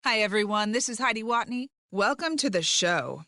Hi, everyone. This is Heidi Watney. Welcome to the show.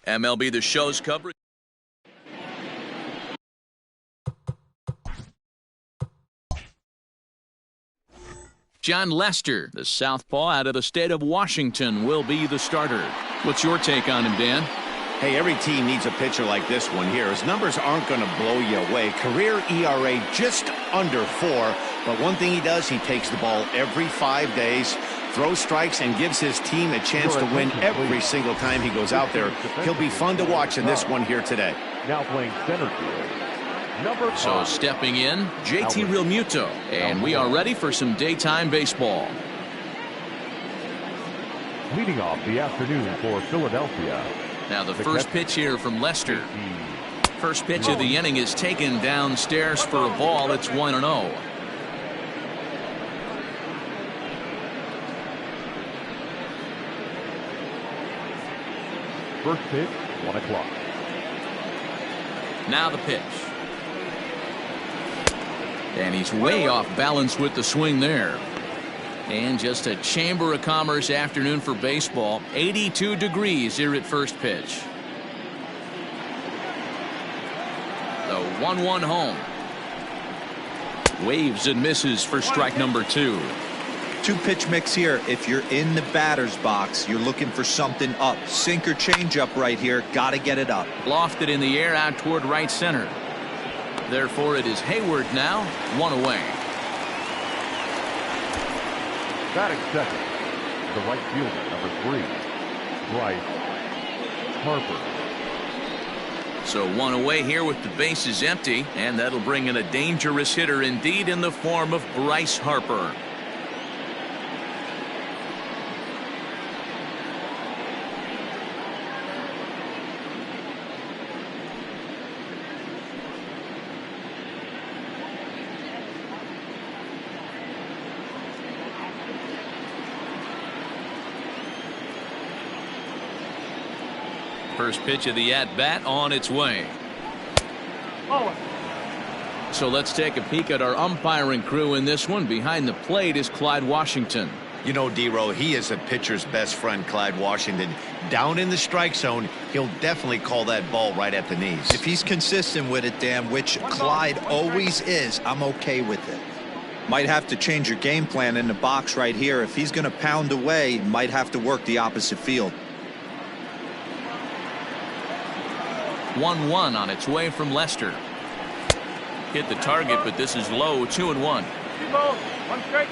MLB The Show's coverage. John Lester, the southpaw out of the state of Washington, will be the starter. What's your take on him, Dan? Hey, every team needs a pitcher like this one here. His numbers aren't going to blow you away. Career ERA just under 4. But one thing he does, he takes the ball every 5 days, throws strikes, and gives his team a chance to win every single time he goes out there. He'll be fun to watch in this one here today. Now playing center field. So stepping in, JT Realmuto, and we are ready for some daytime baseball. Leading off the afternoon for Philadelphia. Now the first pitch here from Lester. First pitch of the inning is taken downstairs for a ball. It's 1-0. First pitch, 1 o'clock. Now the pitch. And he's way off balance with the swing there. And just a Chamber of Commerce afternoon for baseball. 82 degrees here at first pitch. The 1-1 home. Waves and misses for strike number 2. Two-pitch mix here. If you're in the batter's box, you're looking for something up. Sinker changeup right here. Got to get it up. Lofted in the air out toward right center. Therefore, it is Hayward now, 1 away. Batting second, the right fielder, number 3, Bryce Harper. So 1 away here with the bases empty, and that'll bring in a dangerous hitter indeed in the form of Bryce Harper. First pitch of the at-bat on its way. So let's take a peek at our umpiring crew in this one. Behind the plate is Clyde Washington. You know, D-Row, he is a pitcher's best friend, Clyde Washington. Down in the strike zone, he'll definitely call that ball right at the knees. If he's consistent with it, Dan, which Clyde always is, I'm okay with it. Might have to change your game plan in the box right here. If he's going to pound away, might have to work the opposite field. 1-1 on its way from Lester. Hit the target, but this is low. 2-1. One strike.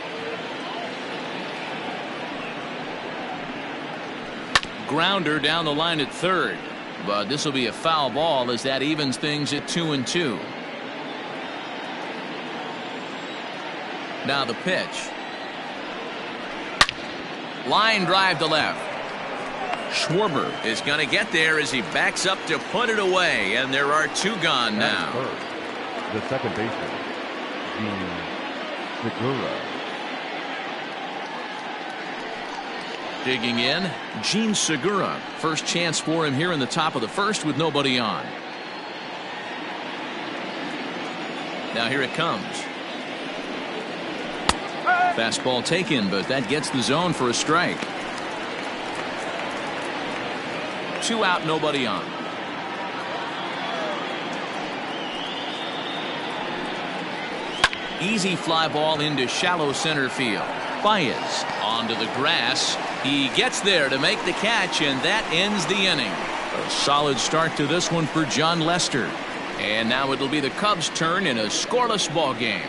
Grounder down the line at third. But this will be a foul ball as that evens things at 2-2. Now the pitch. Line drive to left. Schwarber is going to get there as he backs up to put it away, and there are 2 gone now. The second baseman, Segura. Digging in, Gene Segura. First chance for him here in the top of the first with nobody on. Now here it comes. Fastball taken, but that gets the zone for a strike. 2 out, nobody on. Easy fly ball into shallow center field. Baez onto the grass. He gets there to make the catch, and that ends the inning. A solid start to this one for John Lester. And now it'll be the Cubs' turn in a scoreless ball game.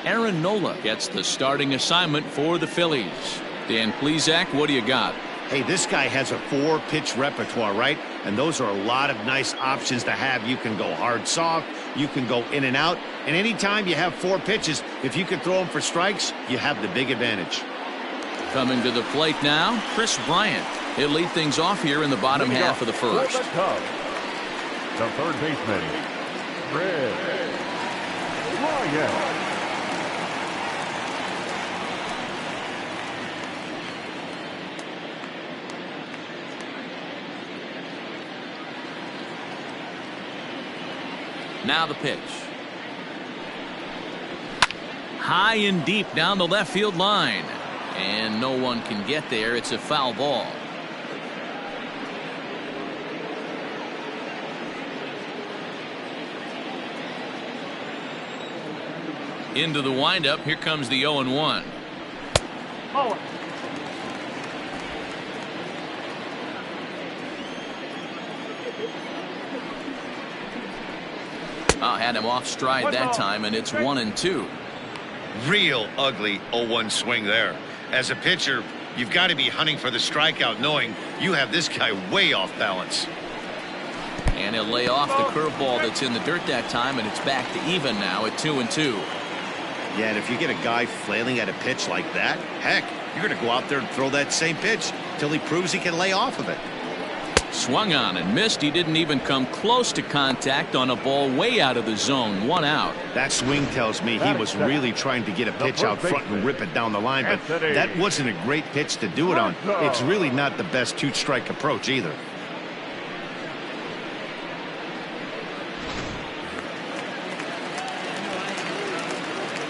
Aaron Nola gets the starting assignment for the Phillies. Dan Plesac, what do you got? Hey, this guy has a 4-pitch repertoire, right? And those are a lot of nice options to have. You can go hard, soft. You can go in and out. And anytime you have 4 pitches, if you can throw them for strikes, you have the big advantage. Coming to the plate now, Chris Bryant. He'll lead things off here in the bottom half of the first. The third baseman, Chris Bryant. Now the pitch. High and deep down the left field line. And no one can get there. It's a foul ball. Into the windup. Here comes the 0-1. Had him off stride that time, and it's 1-2. Real ugly 0-1 swing there. As a pitcher, you've got to be hunting for the strikeout, knowing you have this guy way off balance. And he'll lay off the curveball that's in the dirt that time, and it's back to even now at 2-2. Yeah, and if you get a guy flailing at a pitch like that, heck, you're going to go out there and throw that same pitch till he proves he can lay off of it. Swung on and missed. He didn't even come close to contact on a ball way out of the zone. 1 out. That swing tells me he was really trying to get a pitch out front and rip it down the line, but that wasn't a great pitch to do it on. It's really not the best 2-strike approach either.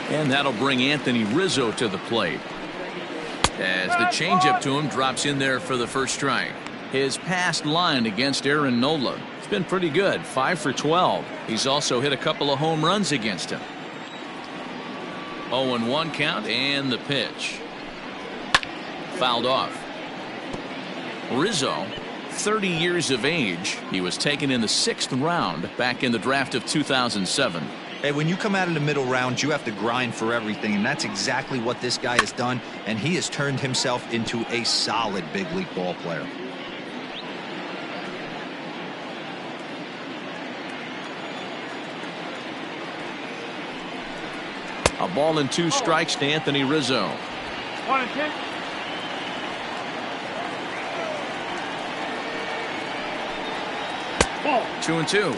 And that'll bring Anthony Rizzo to the plate. As the changeup to him drops in there for the first strike. His past line against Aaron Nola, it's been pretty good. 5 for 12. He's also hit a couple of home runs against him. 0-1 count, and the pitch. Fouled off. Rizzo, 30 years of age. He was taken in the 6th round back in the draft of 2007. Hey, when you come out of the middle round, you have to grind for everything, and that's exactly what this guy has done, and he has turned himself into a solid big league ball player. A ball and 2 strikes to Anthony Rizzo. 1-2. 2-2.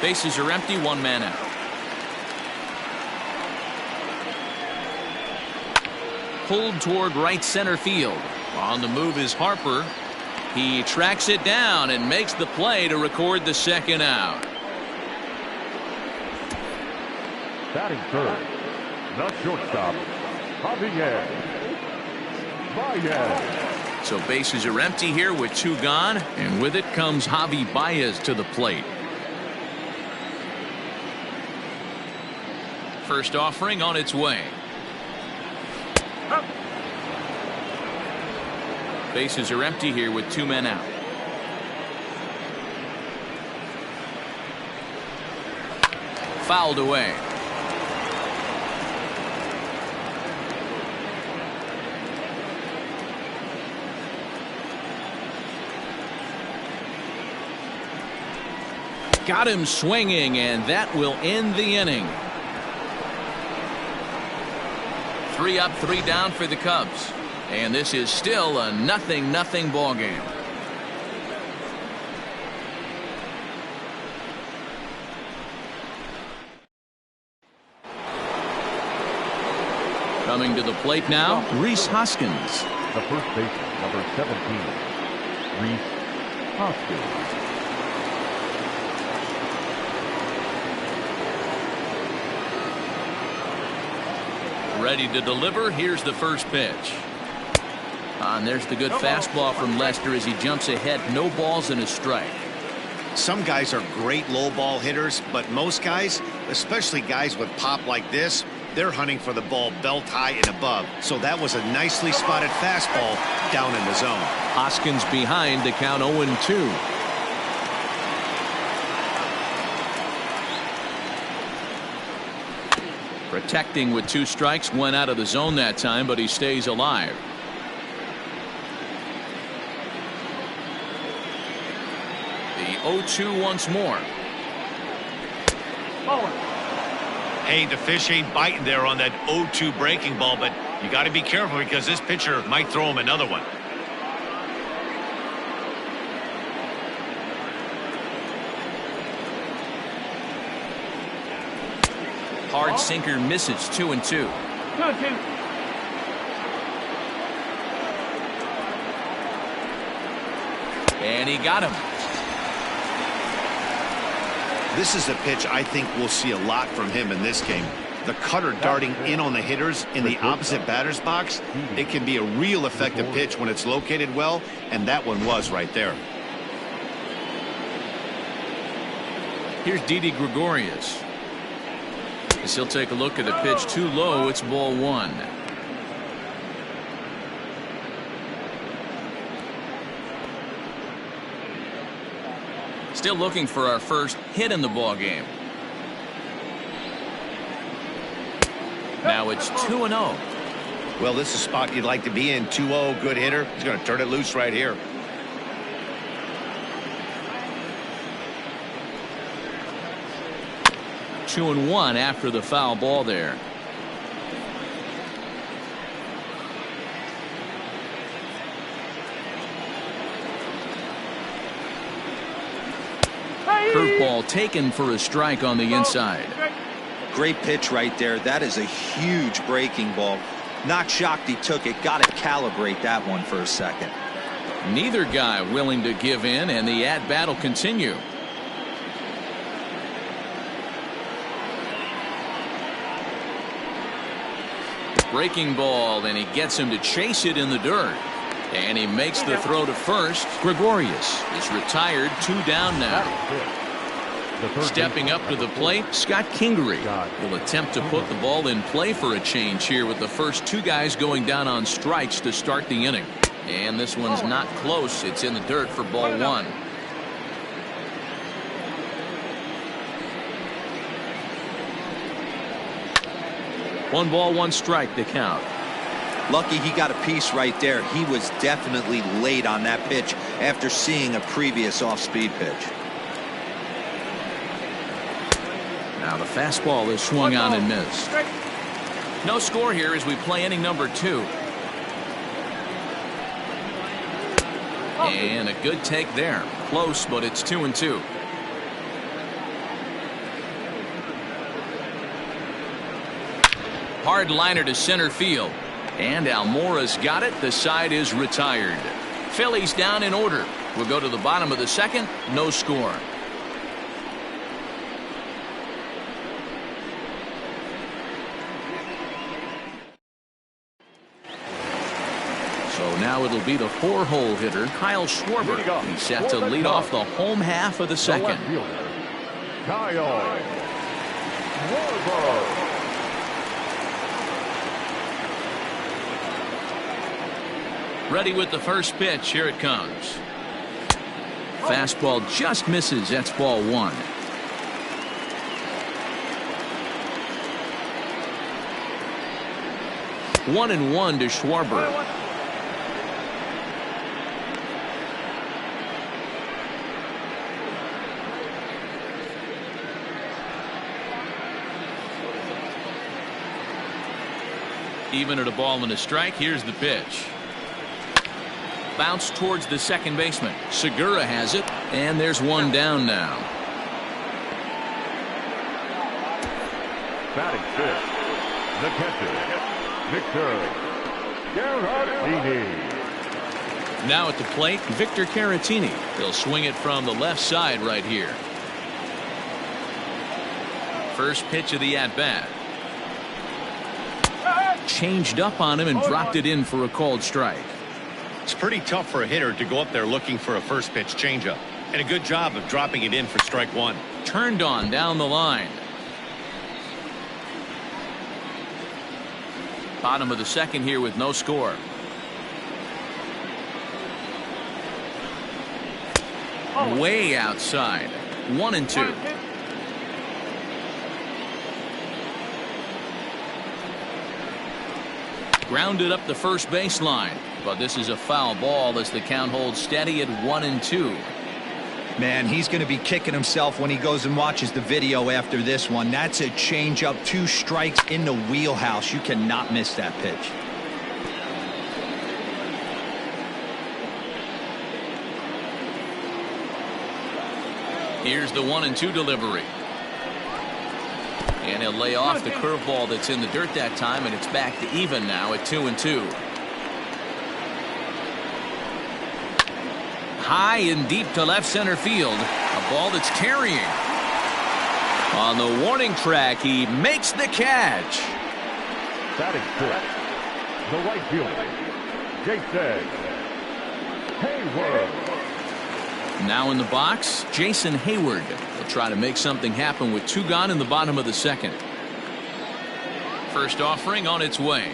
Bases are empty. 1 man out. Pulled toward right center field. On the move is Harper. He tracks it down and makes the play to record the 2nd out. Batting third, the shortstop, Javier Baez. So bases are empty here with 2 gone, and with it comes Javi Baez to the plate. First offering on its way. Bases are empty here with 2 men out. Fouled away. Got him swinging, and that will end the inning. 3 up, 3 down for the Cubs. And this is still a 0-0 ball game. Coming to the plate now, Rhys Hoskins. The first baseman, number 17, Rhys Hoskins. Ready to deliver. Here's the first pitch. And there's the good fastball from Lester as he jumps ahead. No balls and a strike. Some guys are great low ball hitters, but most guys, especially guys with pop like this, they're hunting for the ball belt high and above. So that was a nicely spotted fastball down in the zone. Hoskins behind to count 0-2. Protecting with 2 strikes, went out of the zone that time, but he stays alive. The 0-2 once more. Hey, the fish ain't biting there on that 0-2 breaking ball, but you got to be careful because this pitcher might throw him another one. Hard sinker misses. 2-2. And he got him. This is a pitch I think we'll see a lot from him in this game. The cutter darting in on the hitters in the opposite batter's box. It can be a real effective pitch when it's located well, and that one was right there. Here's Didi Gregorius. As he'll take a look at the pitch too low. It's ball 1. Still looking for our first hit in the ball game. Now it's 2-0. Well, this is a spot you'd like to be in. 2-0, good hitter. He's going to turn it loose right here. Two and 1 after the foul ball there. Curveball taken for a strike on the inside. Great pitch right there. That is a huge breaking ball. Not shocked he took it. Got to calibrate that one for a second. Neither guy willing to give in, and the at-bat will continue. Breaking ball, and he gets him to chase it in the dirt. And he makes the throw to first. Gregorius is retired. 2 down now. Stepping up to the plate, Scott Kingery will attempt to put the ball in play for a change here with the first 2 guys going down on strikes to start the inning. And this one's not close. It's in the dirt for ball 1. One ball, 1 strike to count. Lucky he got a piece right there. He was definitely late on that pitch after seeing a previous off-speed pitch. Now the fastball is swung on and missed. No score here as we play inning number 2. And a good take there. Close, but it's 2-2. Hard liner to center field. And Almora's got it. The side is retired. Phillies down in order. We'll go to the bottom of the 2nd. No score. So now it'll be the 4-hole hitter, Kyle Schwarber. He's set to lead off the home half of the 2nd. Kyle Schwarber. Ready with the first pitch. Here it comes. Fastball just misses. That's ball 1. One and 1 to Schwarber. Even at a ball and a strike, here's the pitch. Bounce towards the second baseman. Segura has it, and there's one down now. Batting fifth, the catcher, Victor Caratini. Now at the plate, Victor Caratini. He'll swing it from the left side right here. First pitch of the at-bat. Changed up on him and dropped it in for a called strike. It's pretty tough for a hitter to go up there looking for a first pitch changeup. And a good job of dropping it in for strike one. Turned on down the line. Bottom of the second here with no score. Way outside. 1-2. Grounded up the first baseline, but this is a foul ball as the count holds steady at 1-2. Man, he's going to be kicking himself when he goes and watches the video after this one. That's a changeup, 2 strikes in the wheelhouse. You cannot miss that pitch. Here's the 1-2 delivery. And he'll lay off the curveball that's in the dirt that time, and it's back to even now at 2-2. High and deep to left center field. A ball that's carrying. On the warning track, he makes the catch. Batting fifth, the right fielder, Jason Hayward. Now in the box, Jason Hayward will try to make something happen with 2 gone in the bottom of the second. First offering on its way.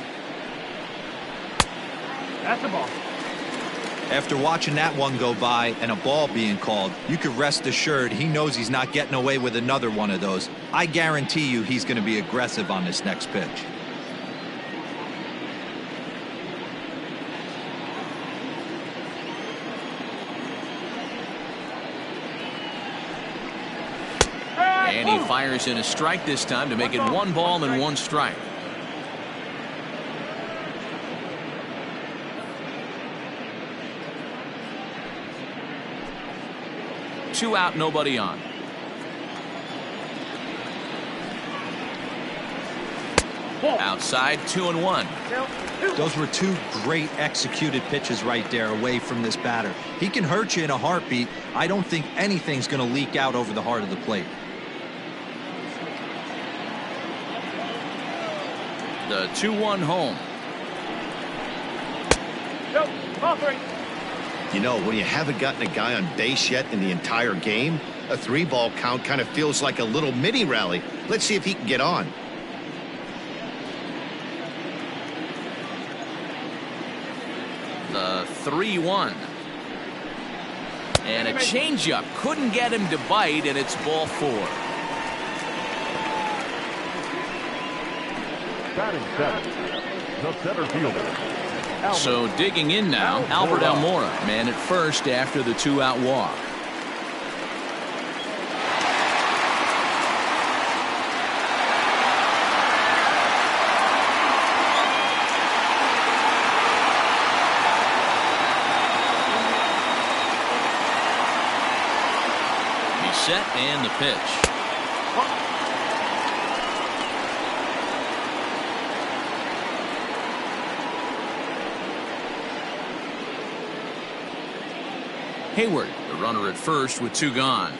That's the ball. After watching that one go by and a ball being called, you could rest assured he knows he's not getting away with another one of those. I guarantee you he's going to be aggressive on this next pitch. And he fires in a strike this time to make it 1 ball and 1 strike. Two out, nobody on. Outside, 2-1. Those were 2 great executed pitches right there away from this batter. He can hurt you in a heartbeat. I don't think anything's going to leak out over the heart of the plate. The 2-1 home. You know, when you haven't gotten a guy on base yet in the entire game, a 3-ball count kind of feels like a little mini rally. Let's see if he can get on. The 3-1. And a changeup couldn't get him to bite, and it's ball 4. Batting seventh, the center fielder. So digging in now, Albert Almora, man at first after the 2-out walk. He's set and the pitch. Hayward, the runner at first with 2 gone.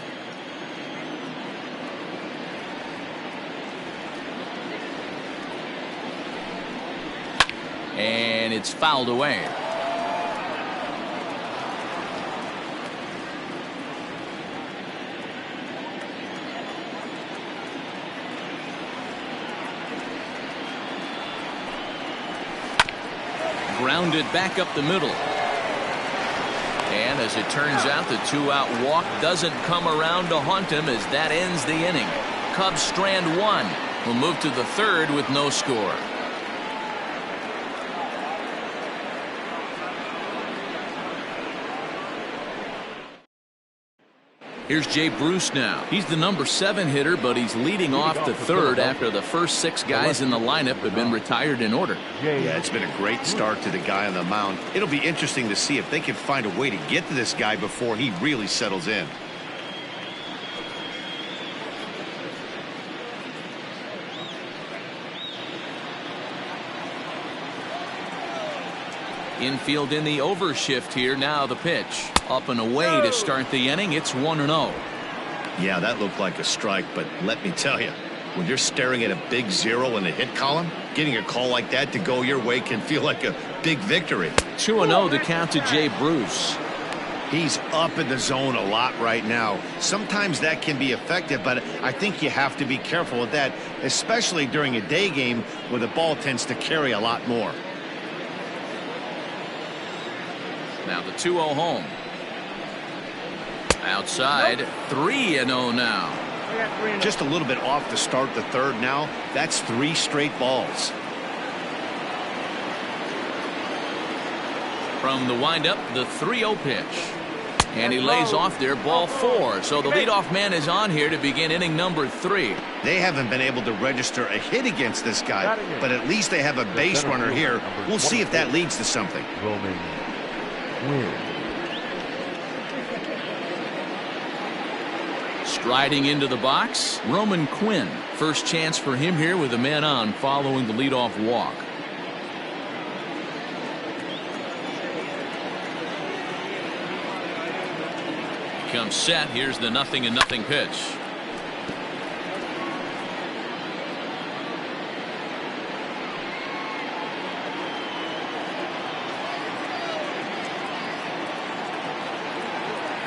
And it's fouled away. Grounded back up the middle. And as it turns out, the 2-out walk doesn't come around to haunt him as that ends the inning. Cubs strand 1. Will move to the 3rd with no score. Here's Jay Bruce now. He's the number 7 hitter, but he's leading off the third after the first 6 guys in the lineup have been retired in order. Yeah, it's been a great start to the guy on the mound. It'll be interesting to see if they can find a way to get to this guy before he really settles in. Infield in the overshift here. Now the pitch. Up and away to start the inning. It's 1-0. Yeah, that looked like a strike, but let me tell you, when you're staring at a big 0 in the hit column, getting a call like that to go your way can feel like a big victory. 2-0 the count to Jay Bruce. He's up in the zone a lot right now. Sometimes that can be effective, but I think you have to be careful with that, especially during a day game where the ball tends to carry a lot more. Now the 2-0 home. Outside, 3-0 now. Just a little bit off to start the third now. That's 3 straight balls. From the windup, the 3-0 pitch. And he lays off there, ball 4. So the leadoff man is on here to begin inning number 3. They haven't been able to register a hit against this guy, but at least they have a base runner here. We'll see if that leads to something. Striding into the box, Roman Quinn. First chance for him here with a man on following the leadoff walk. Comes set. Here's the 0-0 pitch.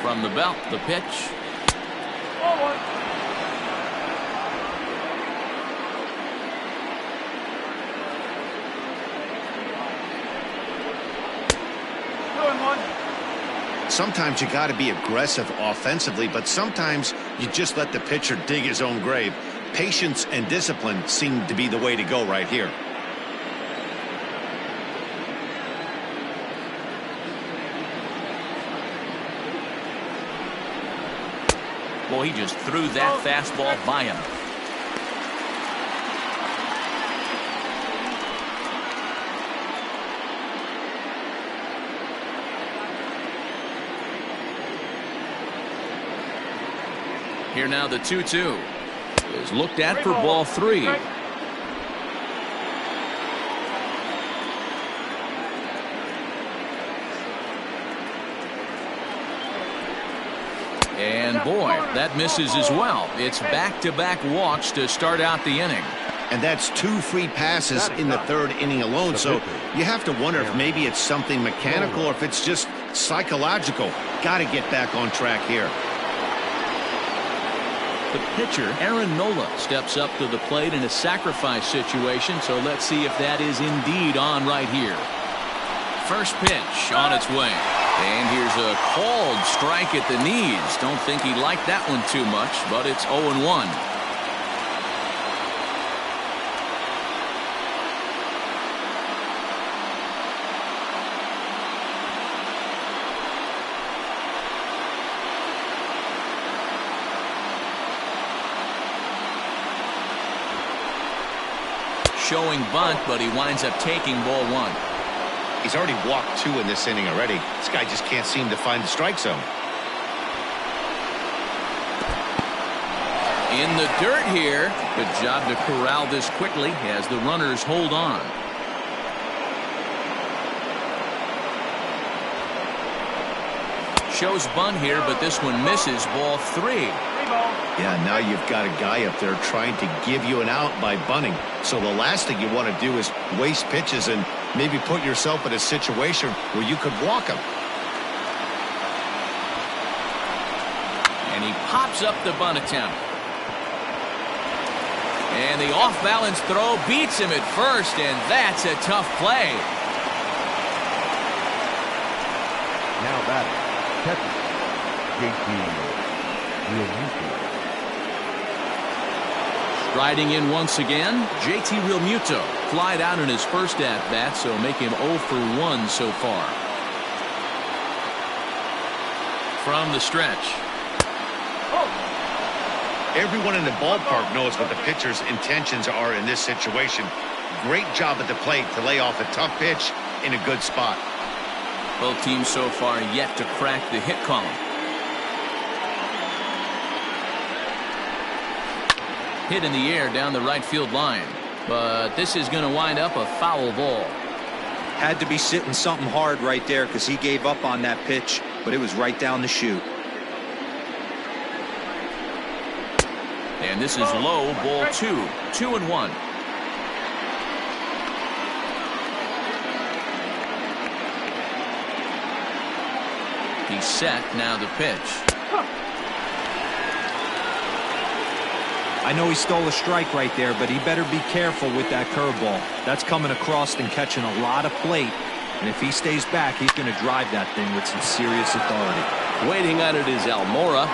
From the belt, the pitch. Sometimes you got to be aggressive offensively, but sometimes you just let the pitcher dig his own grave. Patience and discipline seem to be the way to go right here. Boy, he just threw that fastball by him. Here now the 2-2 is looked at for ball 3. And boy, that misses as well. It's back-to-back walks to start out the inning. And that's 2 free passes in the third inning alone. So you have to wonder if maybe it's something mechanical or if it's just psychological. Got to get back on track here. The pitcher, Aaron Nola, steps up to the plate in a sacrifice situation. So let's see if that is indeed on right here. First pitch on its way. And here's a called strike at the knees. Don't think he liked that one too much, but it's 0-1. Showing bunt, but he winds up taking ball 1. He's already walked 2 in this inning already. This guy just can't seem to find the strike zone. In the dirt here. Good job to corral this quickly as the runners hold on. Shows bunt here, but this one misses, ball 3. Yeah, now you've got a guy up there trying to give you an out by bunting. So the last thing you want to do is waste pitches and maybe put yourself in a situation where you could walk him. And he pops up the bunt attempt. And the off-balance throw beats him at first, and that's a tough play. Now batting, catcher, JT Realmuto. Striding in once again, JT Realmuto. Flied out in his first at-bat, so make him 0 for 1 so far. From the stretch. Everyone in the ballpark knows what the pitcher's intentions are in this situation. Great job at the plate to lay off a tough pitch in a good spot. Both teams so far yet to crack the hit column. Hit in the air down the right field line. But this is going to wind up a foul ball. Had to be sitting something hard right there because he gave up on that pitch, but it was right down the chute. And this is low, ball 2. 2-1. He's set, now the pitch. I know he stole a strike right there, but he better be careful with that curveball. That's coming across and catching a lot of plate. And if he stays back, he's going to drive that thing with some serious authority. Waiting on it is Almora.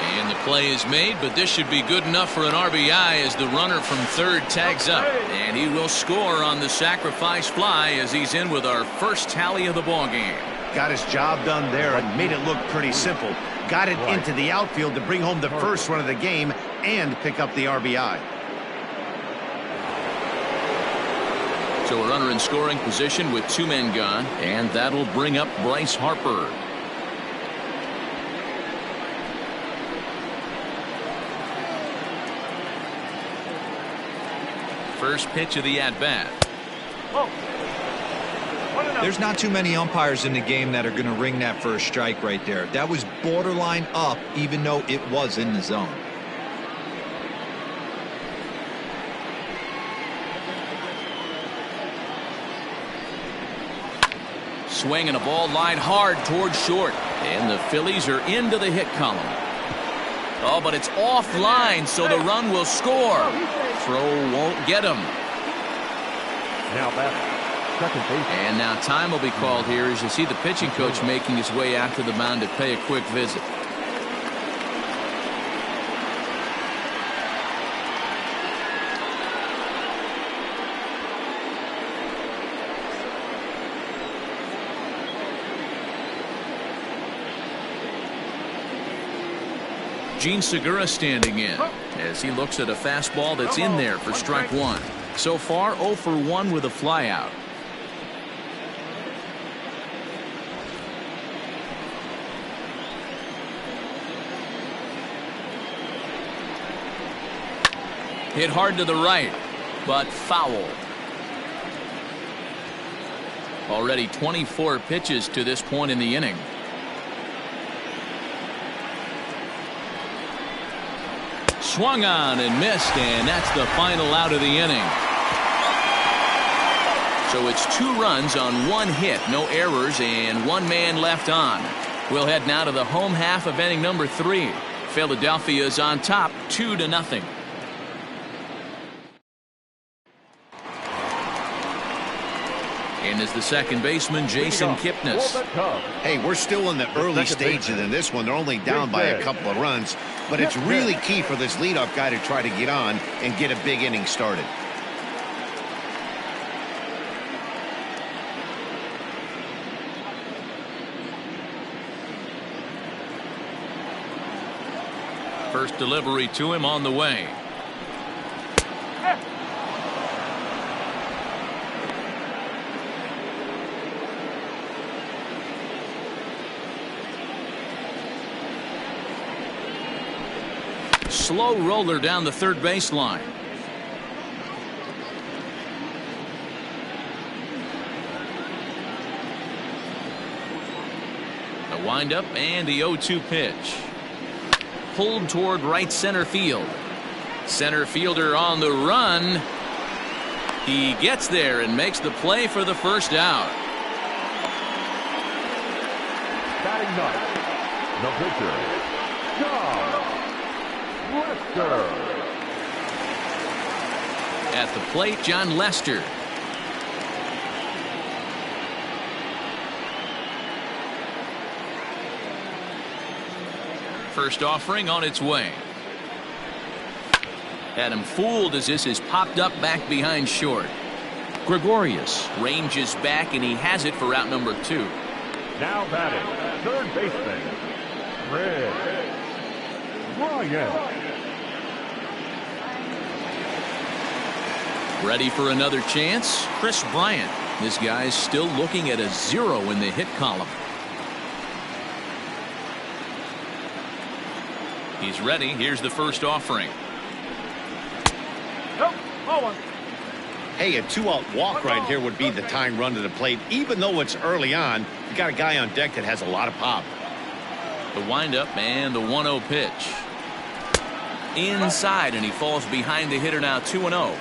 And the play is made, but this should be good enough for an RBI as the runner from third tags up. And he will score on the sacrifice fly as he's in with our first tally of the ballgame. Got his job done there and made it look pretty simple. Got it into the outfield to bring home the first run of the game and pick up the RBI. So a runner in scoring position with 2 men gone, and that'll bring up Bryce Harper. First pitch of the at-bat. There's not too many umpires in the game that are going to ring that first strike right there. That was borderline up, even though it was in the zone. Swinging a ball line hard towards short. And the Phillies are into the hit column. Oh, but it's offline, so the run will score. Throw won't get him. Now batting, second base. And now time will be called here as you see the pitching coach making his way out to the mound to pay a quick visit. Gene Segura standing in as he looks at a fastball that's in there for strike 1. So far 0 for 1 with a flyout. Hit hard to the right, but foul. Already 24 pitches to this point in the inning. Swung on and missed, and that's the final out of the inning. So it's 2 runs on 1 hit, no errors, and 1 man left on. We'll head now to the home half of inning number 3. Philadelphia is on top 2-0. And is the second baseman, Jason Kipnis. Hey, we're still in the early stages in this one. They're only down by a couple of runs, but it's really key for this leadoff guy to try to get on and get a big inning started. First delivery to him on the way. Slow roller down the third baseline. The windup and the 0-2 pitch. Pulled toward right center field. Center fielder on the run. He gets there and makes the play for the first out. Batting ninth, the pitcher, John Lester. At the plate, John Lester. First offering on its way. Had him fooled as this is popped up back behind short. Gregorius ranges back and he has it for out number 2. Now batting, third baseman, Red Bryant. Ready for another chance? Chris Bryant. This guy's still looking at a 0 in the hit column. He's ready. Here's the first offering. Hey, a 2-out walk right here would be the tying run to the plate. Even though it's early on, you got a guy on deck that has a lot of pop. The windup and the 1-0 pitch. Inside, and he falls behind the hitter now 2-0.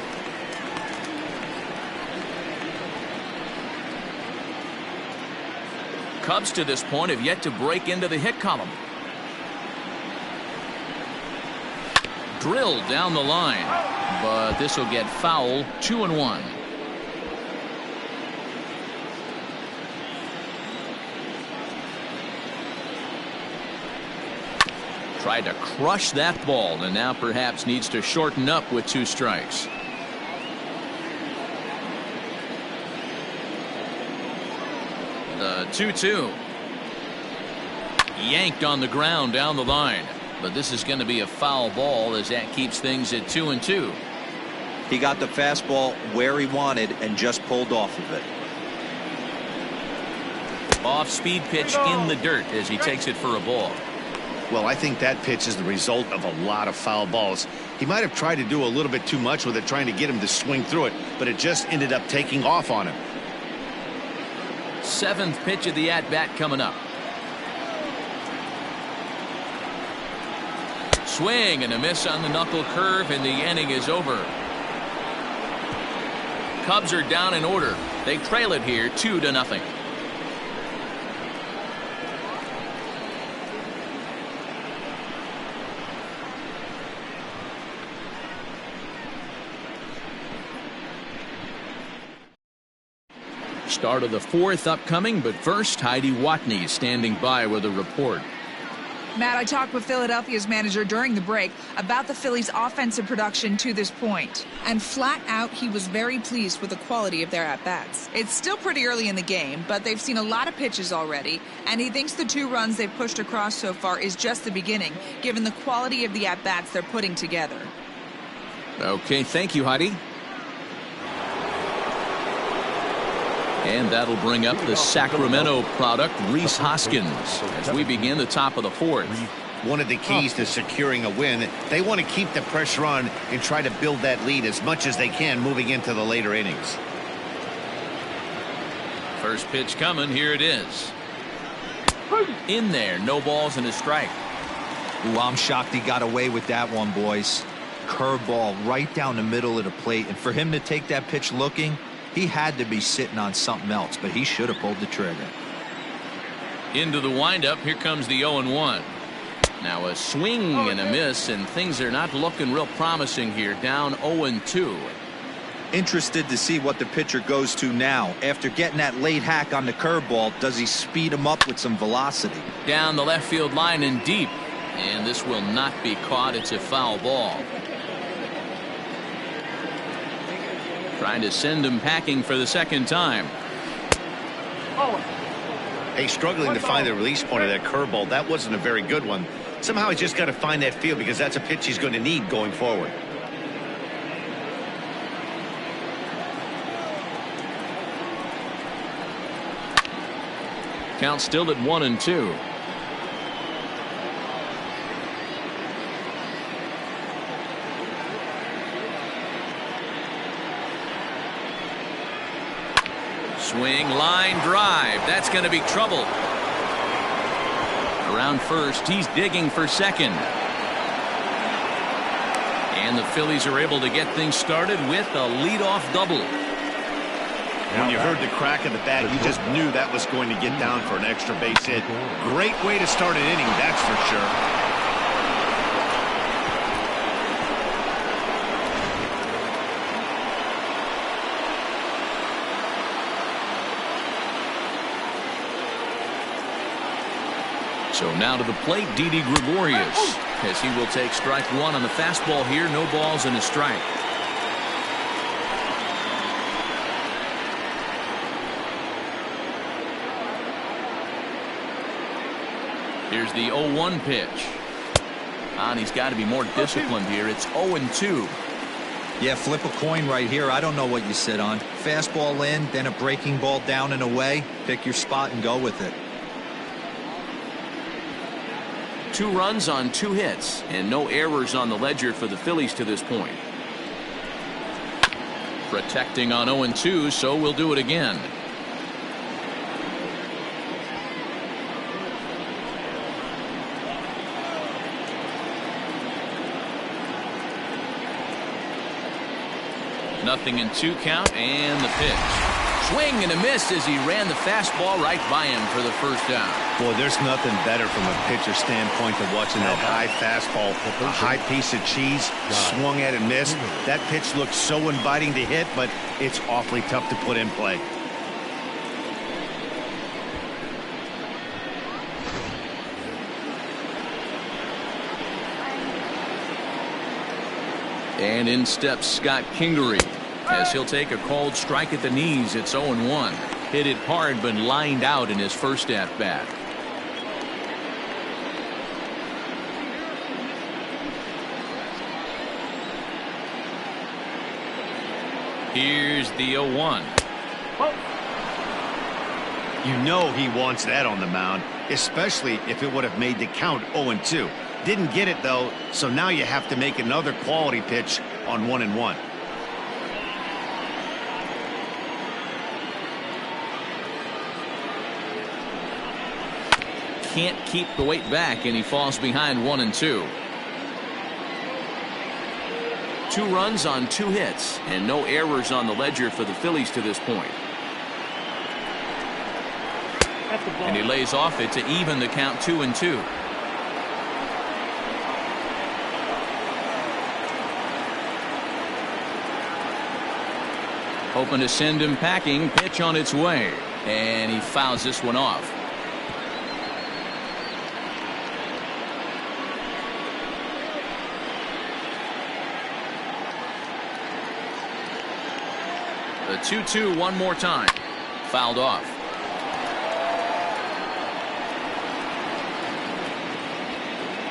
Cubs to this point have yet to break into the hit column. Drilled down the line, but this will get foul. 2-1. Tried to crush that ball, and now perhaps needs to shorten up with 2 strikes. The 2-2. Yanked on the ground down the line. But this is going to be a foul ball as that keeps things at 2-2. He got the fastball where he wanted and just pulled off of it. Off-speed pitch in the dirt as he takes it for a ball. Well, I think that pitch is the result of a lot of foul balls. He might have tried to do a little bit too much with it, trying to get him to swing through it, but it just ended up taking off on him. 7th pitch of the at-bat coming up. Swing and a miss on the knuckle curve, and the inning is over. Cubs are down in order. They trail it here 2-0. Start of the 4th upcoming, but first Heidi Watney standing by with a report. Matt, I talked with Philadelphia's manager during the break about the Phillies' offensive production to this point. And flat out, he was very pleased with the quality of their at-bats. It's still pretty early in the game, but they've seen a lot of pitches already, and he thinks the 2 runs they've pushed across so far is just the beginning, given the quality of the at-bats they're putting together. Okay, thank you, Heidi. And that'll bring up the Sacramento product, Rhys Hoskins, as we begin the top of the 4th. One of the keys to securing a win, they want to keep the pressure on and try to build that lead as much as they can moving into the later innings. First pitch coming. Here it is. In there. No balls and a strike. Ooh, I'm shocked he got away with that one, boys. Curveball right down the middle of the plate. And for him to take that pitch looking, he had to be sitting on something else, but he should have pulled the trigger. Into the windup. Here comes the 0-1. Now a swing and a miss, and things are not looking real promising here. Down 0-2. Interested to see what the pitcher goes to now. After getting that late hack on the curveball, does he speed him up with some velocity? Down the left field line and deep. And this will not be caught. It's a foul ball. Trying to send him packing for the 2nd time. Hey, struggling to find the release point of that curveball. That wasn't a very good one. Somehow he's just got to find that feel, because that's a pitch he's going to need going forward. Count still at 1-2. Swing, line drive. That's going to be trouble. Around first, he's digging for second. And the Phillies are able to get things started with a leadoff double. When you heard the crack of the bat, you just knew that was going to get down for an extra base hit. Great way to start an inning, that's for sure. So now to the plate, Didi Gregorius, as he will take strike 1 on the fastball here. No balls and a strike. Here's the 0-1 pitch. And he's got to be more disciplined here. It's 0-2. Yeah, flip a coin right here. I don't know what you sit on. Fastball in, then a breaking ball down and away. Pick your spot and go with it. 2 runs on 2 hits, and no errors on the ledger for the Phillies to this point. Protecting on 0-2, so we'll do it again. Nothing in 2 count, and the pitch. Swing and a miss as he ran the fastball right by him for the first down. Boy, there's nothing better from a pitcher standpoint than watching that high fastball. A high piece of cheese, swung at and missed. That pitch looks so inviting to hit, but it's awfully tough to put in play. And in steps Scott Kingery as he'll take a called strike at the knees. It's 0-1. Hit it hard but lined out in his first at bat. Here's the 0-1. You know he wants that on the mound, especially if it would have made the count 0-2. Didn't get it, though, so now you have to make another quality pitch on 1-1. Can't keep the weight back, and he falls behind 1-2. 2 runs on 2 hits, and no errors on the ledger for the Phillies to this point. And he lays off it to even the count 2-2. Hoping to send him packing. Pitch on its way, and he fouls this one off. The 2-2 one more time. Fouled off.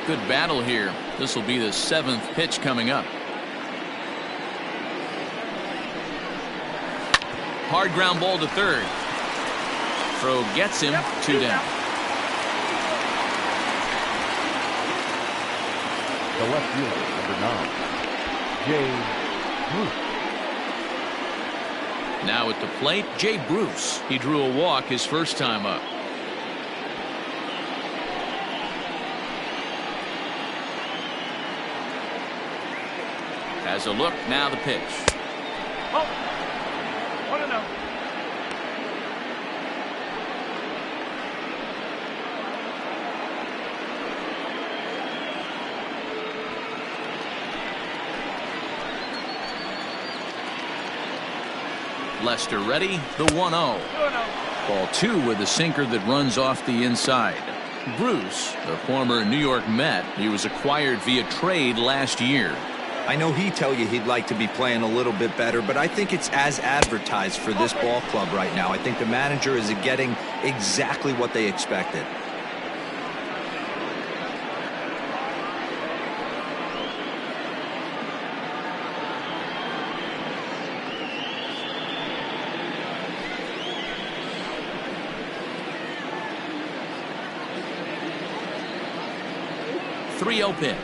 Good battle here. This will be the 7th pitch coming up. Hard ground ball to third. Throw gets him. 2 down. The left fielder, number 9, Jay Bruce. Now at the plate, Jay Bruce. He drew a walk his first time up. Has a look, now the pitch. Oh, 1-0. Lester ready, the 1-0. Ball 2 with a sinker that runs off the inside. Bruce, the former New York Met, he was acquired via trade last year. I know he'd tell you he'd like to be playing a little bit better, but I think it's as advertised for this ball club right now. I think the manager is getting exactly what they expected. .30 pitch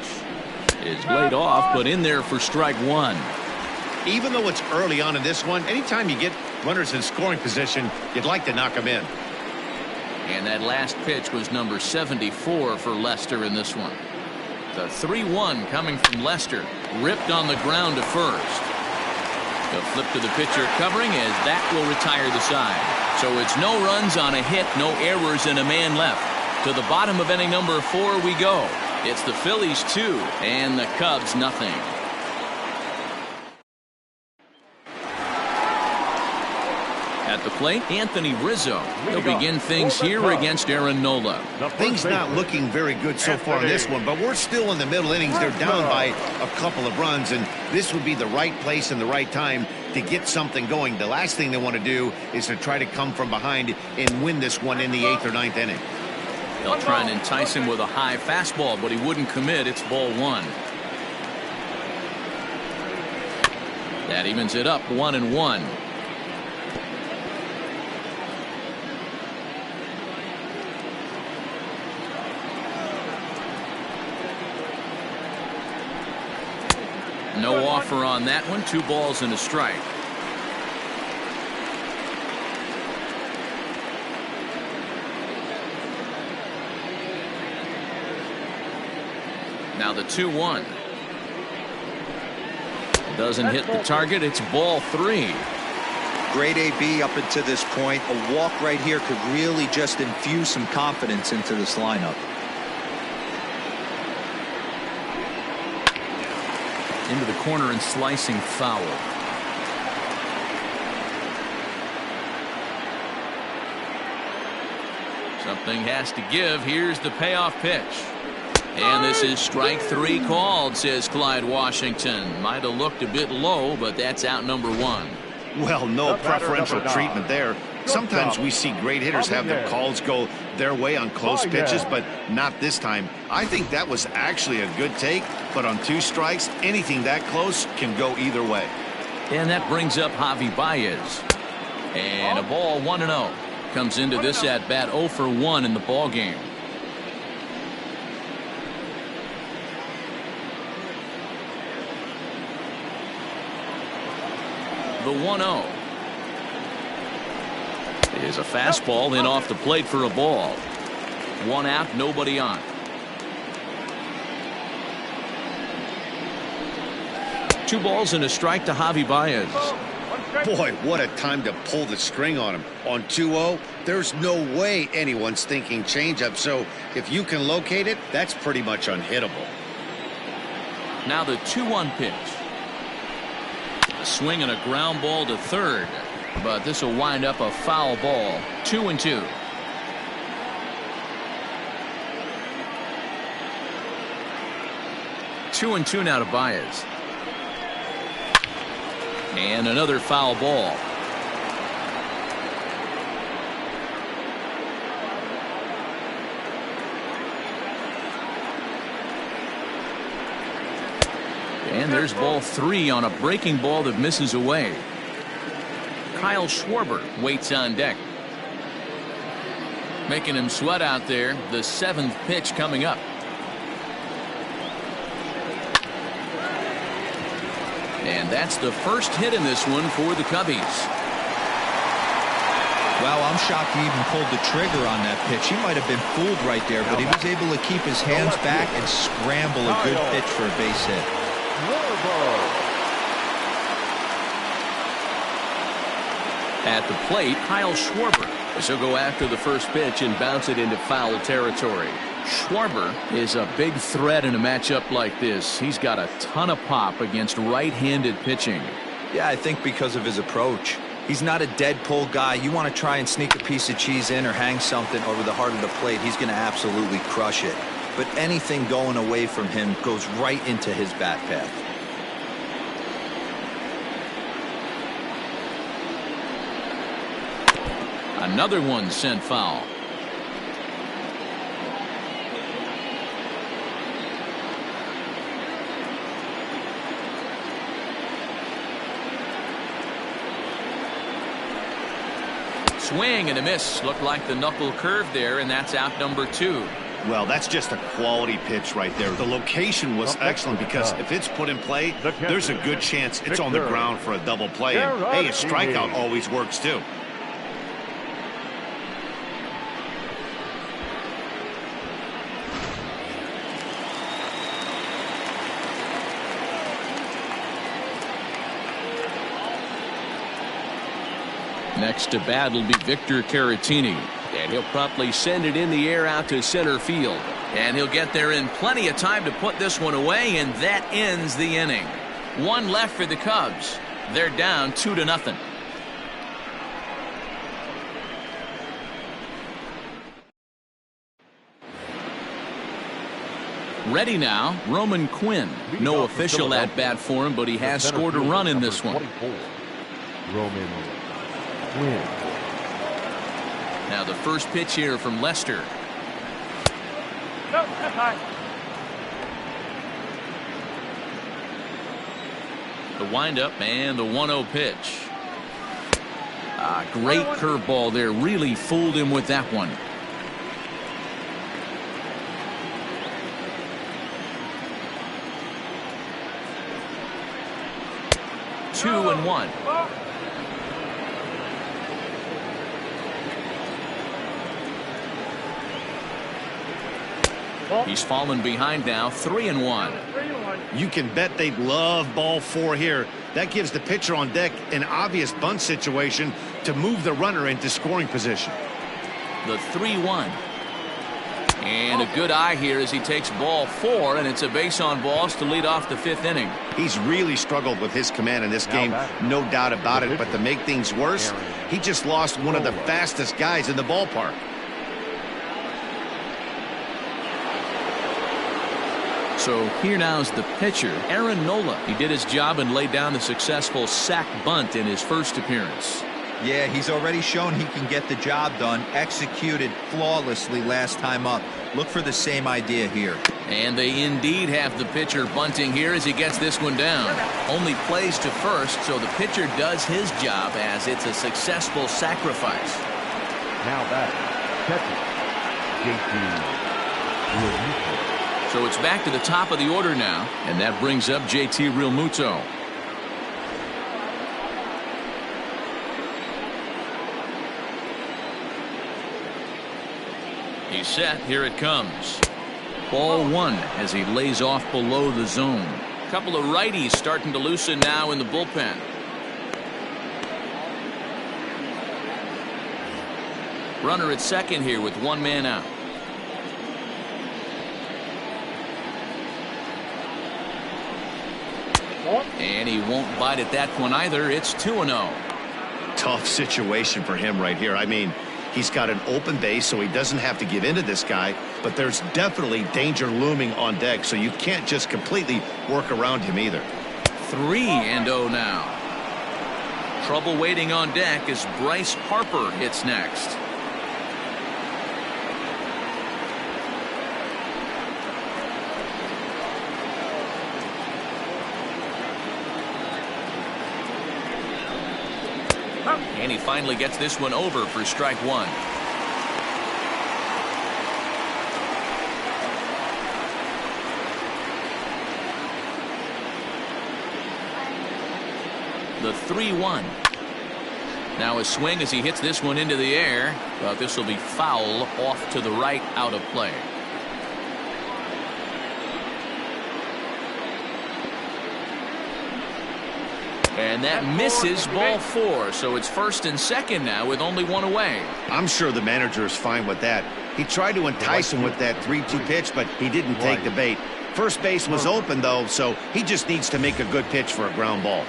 is laid off, but in there for strike 1. Even though it's early on in this one, anytime you get runners in scoring position, you'd like to knock them in. And that last pitch was number 74 for Lester in this one. The 3-1 coming from Lester, ripped on the ground to first. The flip to the pitcher covering as that will retire the side. So it's no runs on a hit, no errors, and a man left. To the bottom of inning number 4 we go. It's the Phillies 2 and the Cubs nothing. At the plate, Anthony Rizzo. He'll begin things here against Aaron Nola. Things not looking very good so far in this one, but we're still in the middle innings. They're down by a couple of runs, and this would be the right place and the right time to get something going. The last thing they want to do is to try to come from behind and win this one in the 8th or 9th inning. They'll try and entice him with a high fastball, but he wouldn't commit. It's ball 1. That evens it up 1-1. No offer on that one. 2 balls and a strike. Now the 2-1. Doesn't hit the target. It's ball 3. Great AB up until this point. A walk right here could really just infuse some confidence into this lineup. Into the corner and slicing foul. Something has to give. Here's the payoff pitch. And this is strike 3 called, says Clyde Washington. Might have looked a bit low, but that's out number 1. Well, no preferential treatment there. Sometimes we see great hitters have their calls go their way on close pitches, but not this time. I think that was actually a good take, but on 2 strikes, anything that close can go either way. And that brings up Javi Baez. And a ball 1-0. Comes into this at bat 0 for 1 in the ball game. The 1-0 is a fastball in off the plate for a ball. 1 out, nobody on. Two balls and a strike to Javi Baez. Boy, what a time to pull the string on him. On 2-0, there's no way anyone's thinking changeup, so if you can locate it, that's pretty much unhittable. Now the 2-1 pitch. A swing and a ground ball to third, but this will wind up a foul ball. 2-2. Two and two now to Baez. And another foul ball. And there's ball 3 on a breaking ball that misses away. Kyle Schwarber waits on deck. Making him sweat out there. The 7th pitch coming up. And that's the first hit in this one for the Cubbies. Well, I'm shocked he even pulled the trigger on that pitch. He might have been fooled right there, but he was able to keep his hands back and scramble a good pitch for a base hit. At the plate, Kyle Schwarber. He'll go after the first pitch and bounce it into foul territory. Schwarber is a big threat in a matchup like this. He's got a ton of pop against right-handed pitching. Yeah, I think because of his approach. He's not a dead pull guy. You want to try and sneak a piece of cheese in or hang something over the heart of the plate, he's going to absolutely crush it. But anything going away from him goes right into his bat path. Another one sent foul. Swing and a miss. Looked like the knuckle curve there, and that's out number 2. Well, that's just a quality pitch right there. The location was excellent because if it's put in play, there's a good chance it's on the ground for a double play. And, hey, a strikeout always works too. Next to bat will be Victor Caratini, and he'll promptly send it in the air out to center field, and he'll get there in plenty of time to put this one away, and that ends the inning. 1 left for the Cubs. They're down 2-0. Ready now, Roman Quinn. No official at bat for him, but he has scored a run in this one. Roman Quinn. Now the first pitch here from Lester. The windup and the 1-0 pitch. Great curveball there. Really fooled him with that one. Two and one. He's fallen behind now. 3-1. You can bet they'd love ball 4 here. That gives the pitcher on deck an obvious bunt situation to move the runner into scoring position. The 3-1. And a good eye here as he takes ball 4, and it's a base on balls to lead off the 5th inning. He's really struggled with his command in this game, no doubt about it. But to make things worse, he just lost one of the fastest guys in the ballpark. So here now's the pitcher, Aaron Nola. He did his job and laid down the successful sac bunt in his first appearance. Yeah, he's already shown he can get the job done. Executed flawlessly last time up. Look for the same idea here. And they indeed have the pitcher bunting here as he gets this one down. Only plays to first, so the pitcher does his job as it's a successful sacrifice. Now back, catcher, JT. So it's back to the top of the order now, and that brings up JT Realmuto. He's set. Here it comes. Ball 1 as he lays off below the zone. A couple of righties starting to loosen now in the bullpen. Runner at second here with 1 man out. And he won't bite at that one either. It's 2-0. Tough situation for him right here. I mean, he's got an open base, so he doesn't have to give in to this guy, but there's definitely danger looming on deck, so you can't just completely work around him either. 3-0 now. Trouble waiting on deck as Bryce Harper hits next. And he finally gets this one over for strike 1. The 3-1. Now a swing as he hits this one into the air, but this will be foul off to the right, out of play. And that misses ball 4, so it's first and second now with only 1 away. I'm sure the manager is fine with that. He tried to entice him with that 3-2 pitch, but he didn't take the bait. First base was open, though, so he just needs to make a good pitch for a ground ball.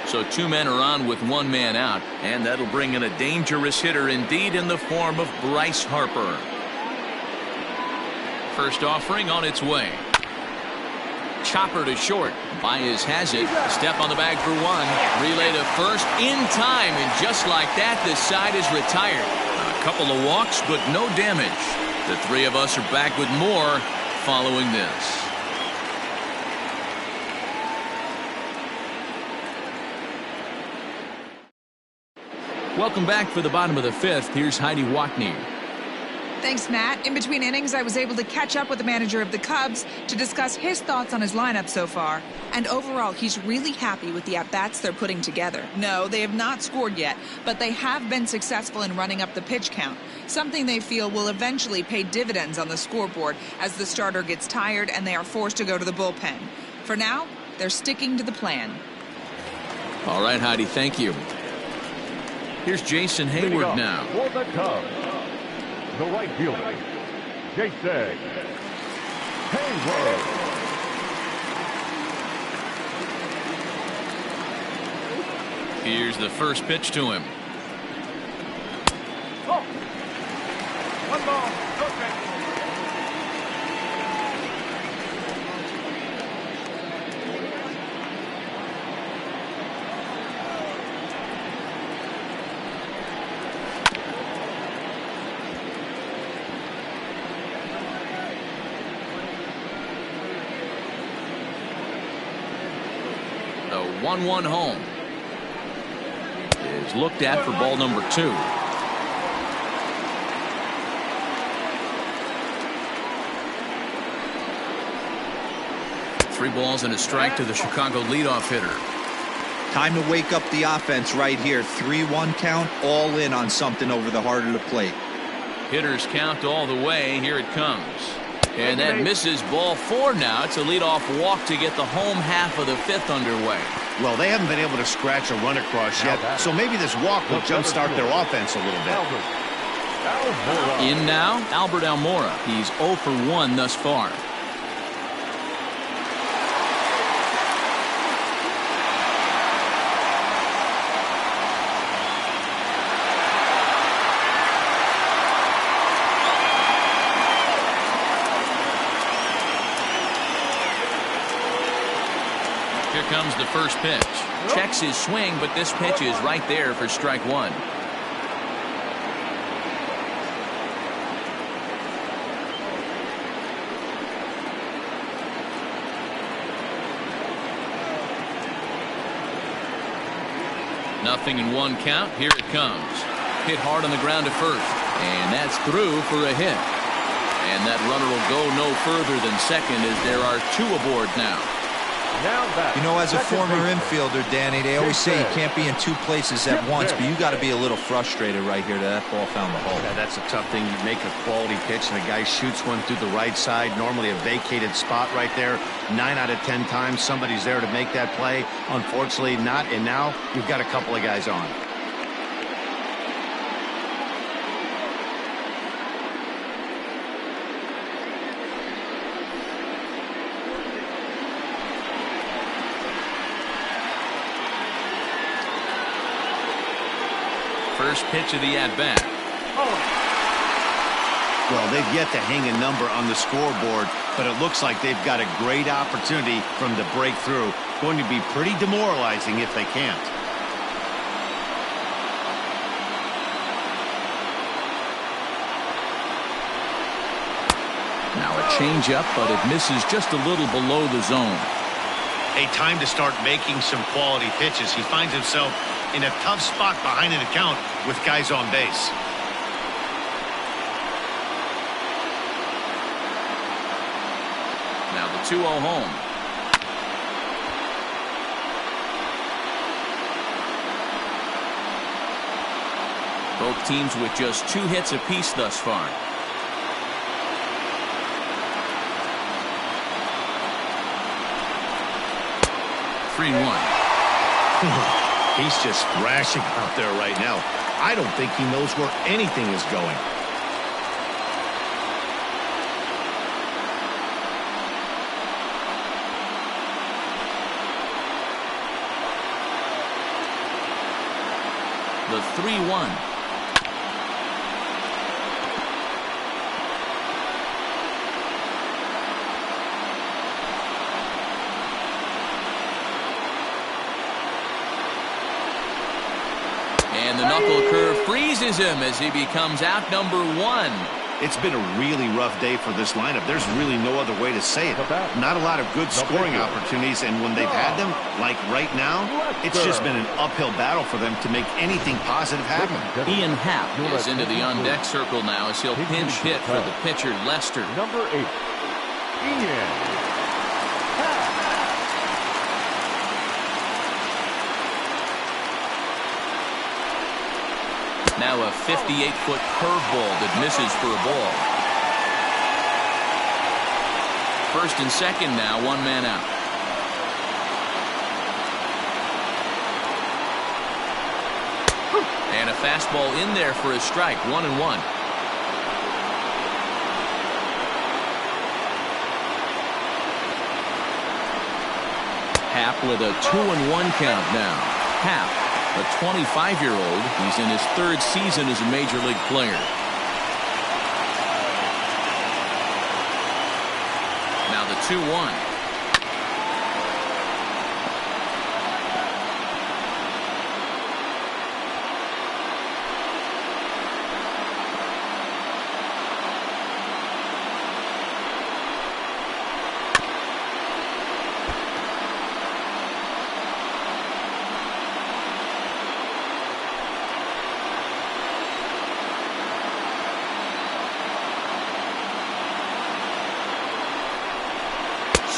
So 2 men are on with 1 man out, and that'll bring in a dangerous hitter indeed in the form of Bryce Harper. First offering on its way. Chopper to short. Baez has it. A step on the bag for 1. Relay to first in time, and just like that, this side is retired. A couple of walks, but no damage. The 3 of us are back with more following this. Welcome back for the bottom of the 5th. Here's Heidi Watney. Thanks, Matt. In between innings, I was able to catch up with the manager of the Cubs to discuss his thoughts on his lineup so far. And overall, he's really happy with the at-bats they're putting together. No, they have not scored yet, but they have been successful in running up the pitch count, something they feel will eventually pay dividends on the scoreboard as the starter gets tired and they are forced to go to the bullpen. For now, they're sticking to the plan. All right, Heidi, thank you. Here's Jason Hayward now. For the Cubs, the right fielder, Jason Hayward. Here's the first pitch to him. Oh. 1 ball, no strike. The 1-1 home is looked at for ball number 2. Three balls and a strike to the Chicago leadoff hitter. Time to wake up the offense right here. 3-1 count, all in on something over the heart of the plate. Hitters count all the way. Here it comes. And that misses, ball 4 now. It's a leadoff walk to get the home half of the 5th underway. Well, they haven't been able to scratch a run across yet, so maybe this walk will jumpstart their offense a little bit. In now, Albert Almora. He's 0 for 1 thus far. Here comes the first pitch. Checks his swing, but this pitch is right there for strike 1. Nothing in 1 count. Here it comes. Hit hard on the ground to first. And that's through for a hit. And that runner will go no further than second as there are 2 aboard now. You know, as a former infielder, Danny, they always say you can't be in 2 places at once, but you got to be a little frustrated right here that that ball found the hole. Yeah, that's a tough thing. You make a quality pitch and a guy shoots one through the right side, normally a vacated spot right there. 9 out of 10 times somebody's there to make that play. Unfortunately not, and now you've got a couple of guys on. First pitch of the at-bat. Well, they've yet to hang a number on the scoreboard, but it looks like they've got a great opportunity for them to break through. Going to be pretty demoralizing if they can't. Now a changeup, but it misses just a little below the zone. A time to start making some quality pitches. He finds himself in a tough spot behind an account with guys on base. Now the 2-0 home. Both teams with just 2 hits apiece thus far. He's just thrashing out there right now. I don't think he knows where anything is going. The 3-1. And the knuckle curve freezes him as he becomes out number 1. It's been a really rough day for this lineup. There's really no other way to say it. Not a lot of good scoring opportunities, and when they've had them, like right now, it's just been an uphill battle for them to make anything positive happen. Ian Happ is into the on-deck circle now as he'll pinch hit for the pitcher, Lester. Number 8, Ian. Now a 58-foot curveball that misses for a ball. First and second now, 1 man out. And a fastball in there for a strike, 1-1. Happ with a 2-1 count now. Happ, a 25-year-old, he's in his 3rd season as a major league player. Now the 2-1.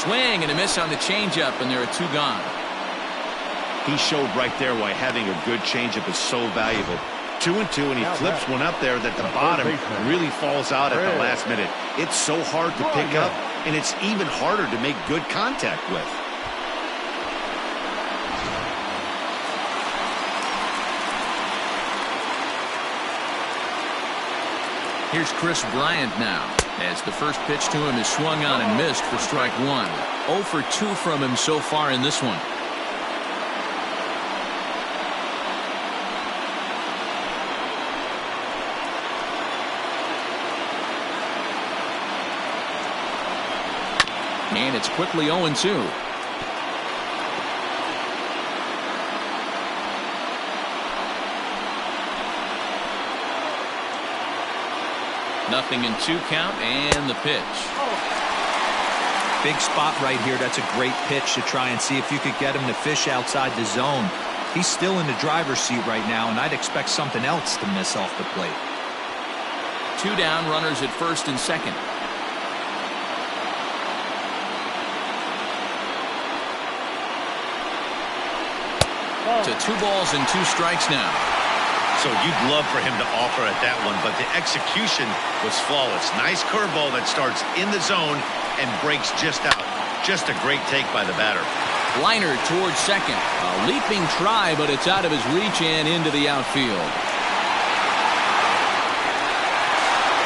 Swing and a miss on the changeup, and there are 2 gone. He showed right there why having a good changeup is so valuable. 2-2, and he flips one up there that the bottom really falls out at the last minute. It's so hard to pick up, and it's even harder to make good contact with. Here's Chris Bryant now, as the first pitch to him is swung on and missed for strike 1. 0 for 2 from him so far in this one. And it's quickly 0-2. Nothing in 2 count, and the pitch. Big spot right here. That's a great pitch to try and see if you could get him to fish outside the zone. He's still in the driver's seat right now, and I'd expect something else to miss off the plate. 2 down, runners at first and second. To 2 balls and 2 strikes now. So you'd love for him to offer at that one, but the execution was flawless. Nice curveball that starts in the zone and breaks just out. Just a great take by the batter. Liner towards second. A leaping try, but it's out of his reach and into the outfield.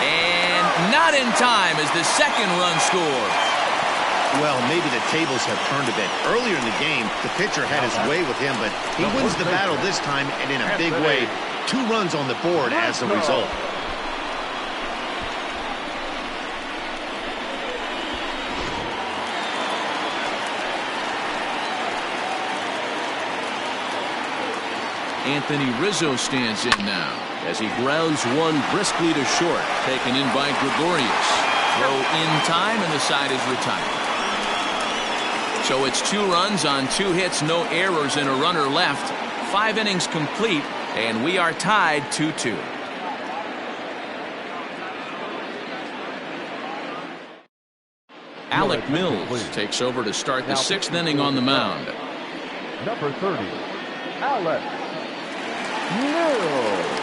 And not in time as the second run scores. Well, maybe the tables have turned a bit. Earlier in the game, the pitcher had his way with him, but he wins the battle this time and in a big way. 2 runs on the board as a result. Anthony Rizzo stands in now as he grounds one briskly to short, taken in by Gregorius. Throw in time, and the side is retired. So it's 2 runs on 2 hits, no errors, and a runner left. 5 innings complete, and we are tied 2-2. Alec Mills takes over to start the 6th inning on the mound. Number 30, Alec Mills.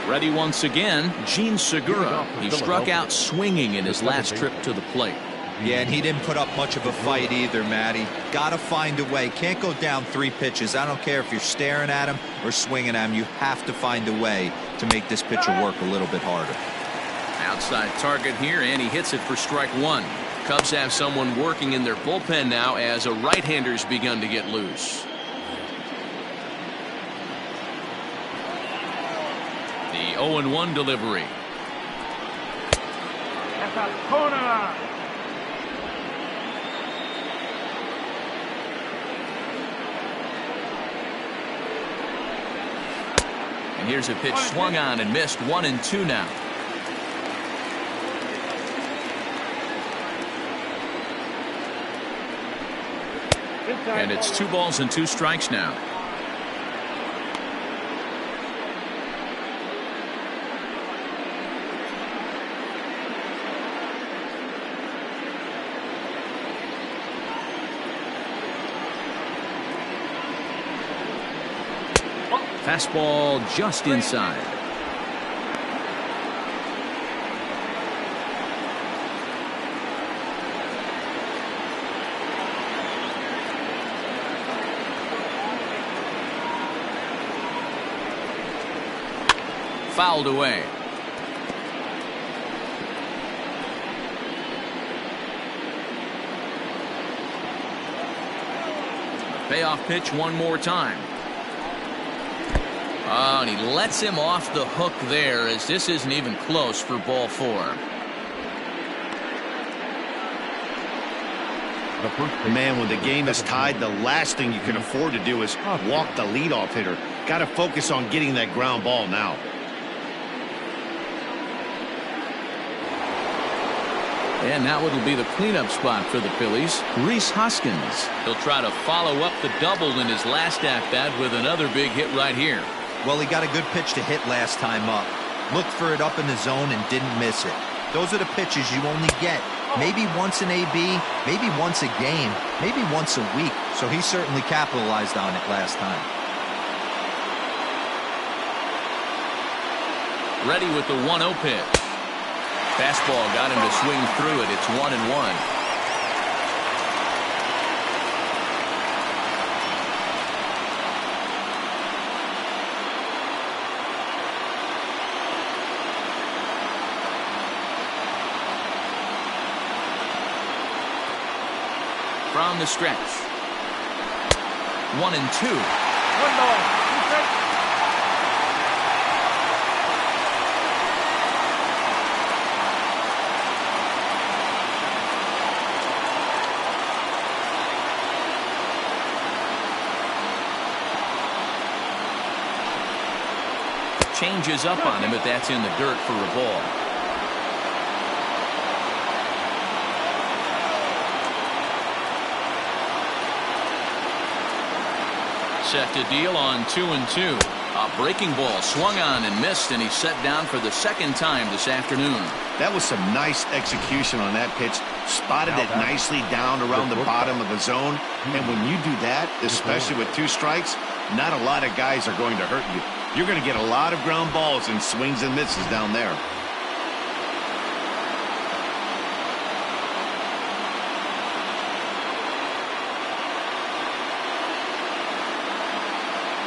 Ready once again, Gene Segura. He struck out swinging in his last trip to the plate. Yeah, and he didn't put up much of a fight either, Matty. Got to find a way. Can't go down 3 pitches. I don't care if you're staring at him or swinging at him. You have to find a way to make this pitcher work a little bit harder. Outside target here, and he hits it for strike 1. Cubs have someone working in their bullpen now as a right-hander's begun to get loose. The 0-1 delivery. And here's a pitch swung on and missed. 1-2 now. And it's 2 balls and 2 strikes now. Fastball just inside. Fouled away. Payoff pitch one more time. Oh, and he lets him off the hook there, as this isn't even close for ball 4. Man, when the game is tied, the last thing you can afford to do is walk the leadoff hitter. Got to focus on getting that ground ball now. And now it'll be the cleanup spot for the Phillies. Rhys Hoskins. He'll try to follow up the double in his last at-bat with another big hit right here. Well, he got a good pitch to hit last time up. Looked for it up in the zone and didn't miss it. Those are the pitches you only get maybe once in AB, maybe once a game, maybe once a week. So he certainly capitalized on it last time. Ready with the 1-0 pitch. Fastball got him to swing through it. It's 1-1. From the stretch. 1-2. 1 ball. Changes up on him, but that's in the dirt for a ball. Set to deal on 2-2. A breaking ball swung on and missed, and he's set down for the second time this afternoon. That was some nice execution on that pitch. Spotted it nicely down around the bottom of the zone. And when you do that, especially with 2 strikes, not a lot of guys are going to hurt you. You're going to get a lot of ground balls and swings and misses down there.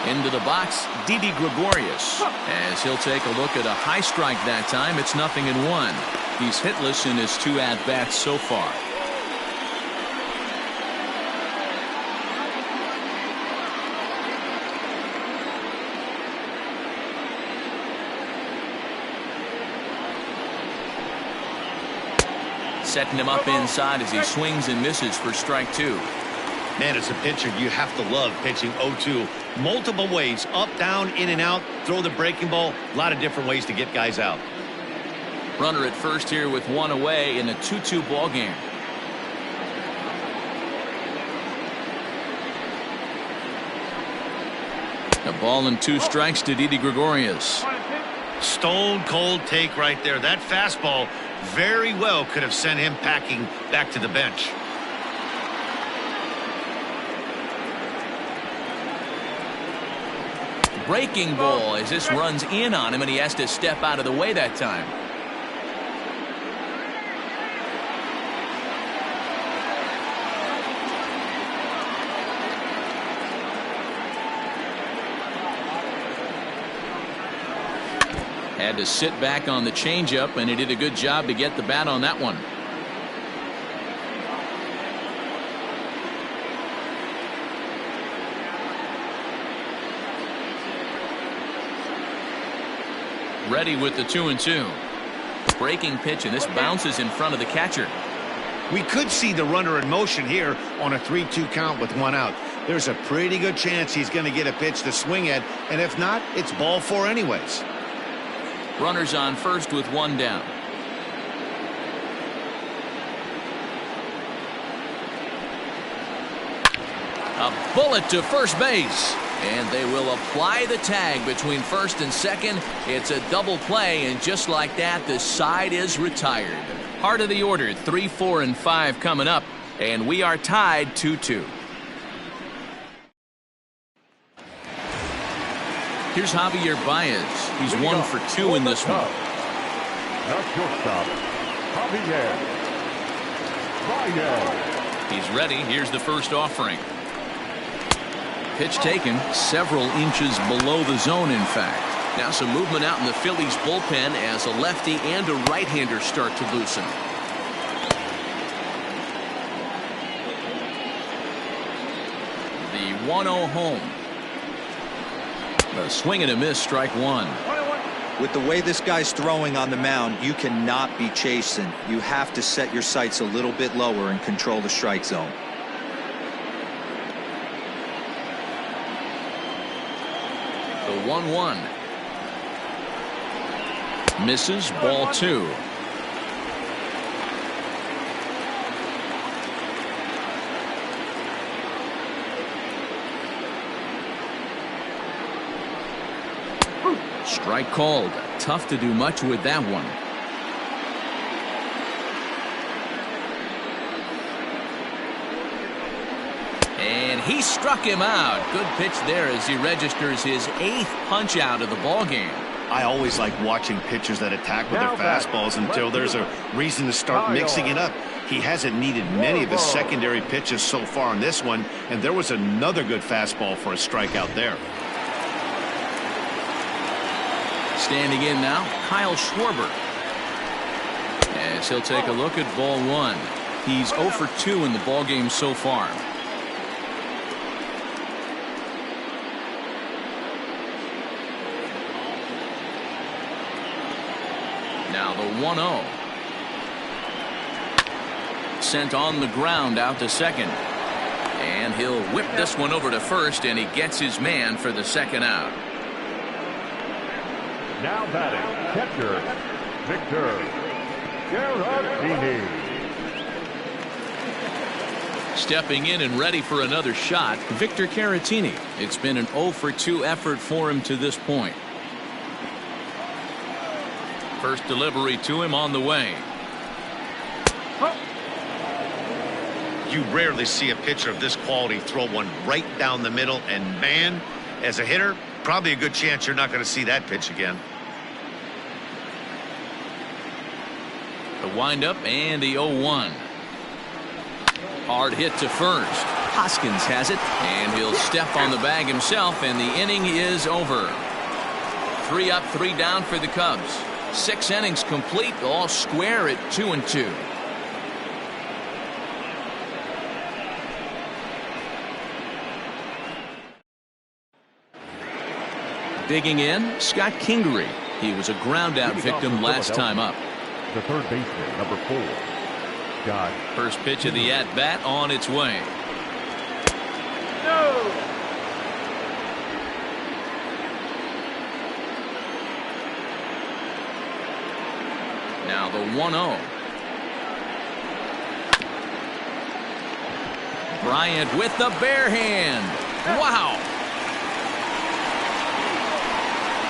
Into the box, Didi Gregorius, as he'll take a look at a high strike that time. It's 0-1. He's hitless in his 2 at-bats so far. Setting him up inside as he swings and misses for strike 2. Man, as a pitcher, you have to love pitching 0-2. Multiple ways, up, down, in and out, throw the breaking ball. A lot of different ways to get guys out. Runner at first here with 1 away in a 2-2 ball game. A ball and 2 strikes to Didi Gregorius. Stone cold take right there. That fastball very well could have sent him packing back to the bench. Breaking ball as this runs in on him, and he has to step out of the way that time. Had to sit back on the changeup, and he did a good job to get the bat on that one. Ready with the 2-2. Breaking pitch, and this bounces in front of the catcher. We could see the runner in motion here on a 3-2 count with 1 out. There's a pretty good chance he's going to get a pitch to swing at, and if not, it's ball 4 anyways. Runners on first with 1 down. A bullet to first base. And they will apply the tag between first and second. It's a double play, and just like that, the side is retired. Heart of the order, 3, 4, and 5 coming up, and we are tied 2-2. Here's Javier Baez. He's 1 for 2 in this one. Now shortstop, Javier Baez. He's ready. Here's the first offering. Pitch taken several inches below the zone, in fact. Now some movement out in the Phillies bullpen as a lefty and a right-hander start to loosen. The 1-0 home. A swing and a miss, strike 1. With the way this guy's throwing on the mound, you cannot be chasing. You have to set your sights a little bit lower and control the strike zone. The 1-1. Misses, ball 2. Strike called. Tough to do much with that one. And he struck him out. Good pitch there as he registers his 8th punch out of the ball game. I always like watching pitchers that attack with their fastballs until there's a reason to start mixing it up. He hasn't needed many of his secondary pitches so far on this one, and there was another good fastball for a strikeout there. Standing in now, Kyle Schwarber. As he'll take a look at ball 1. He's 0 for 2 in the ball game so far. Now the 1-0. Sent on the ground out to second. And he'll whip this one over to first, and he gets his man for the second out. Now batting, catcher, Victor Caratini. Stepping in and ready for another shot, Victor Caratini. It's been an 0 for 2 effort for him to this point. First delivery to him on the way. You rarely see a pitcher of this quality throw one right down the middle, and man, as a hitter, probably a good chance you're not going to see that pitch again. The windup and the 0-1. Hard hit to first. Hoskins has it, and he'll step on the bag himself, and the inning is over. 3 up, 3 down for the Cubs. 6 innings complete, all square at 2-2. Digging in, Scott Kingery. He was a ground-out victim last time up. The third baseman, number 4, Scott. First pitch of the at-bat on its way. Now the 1-0. Bryant with the bare hand. Wow.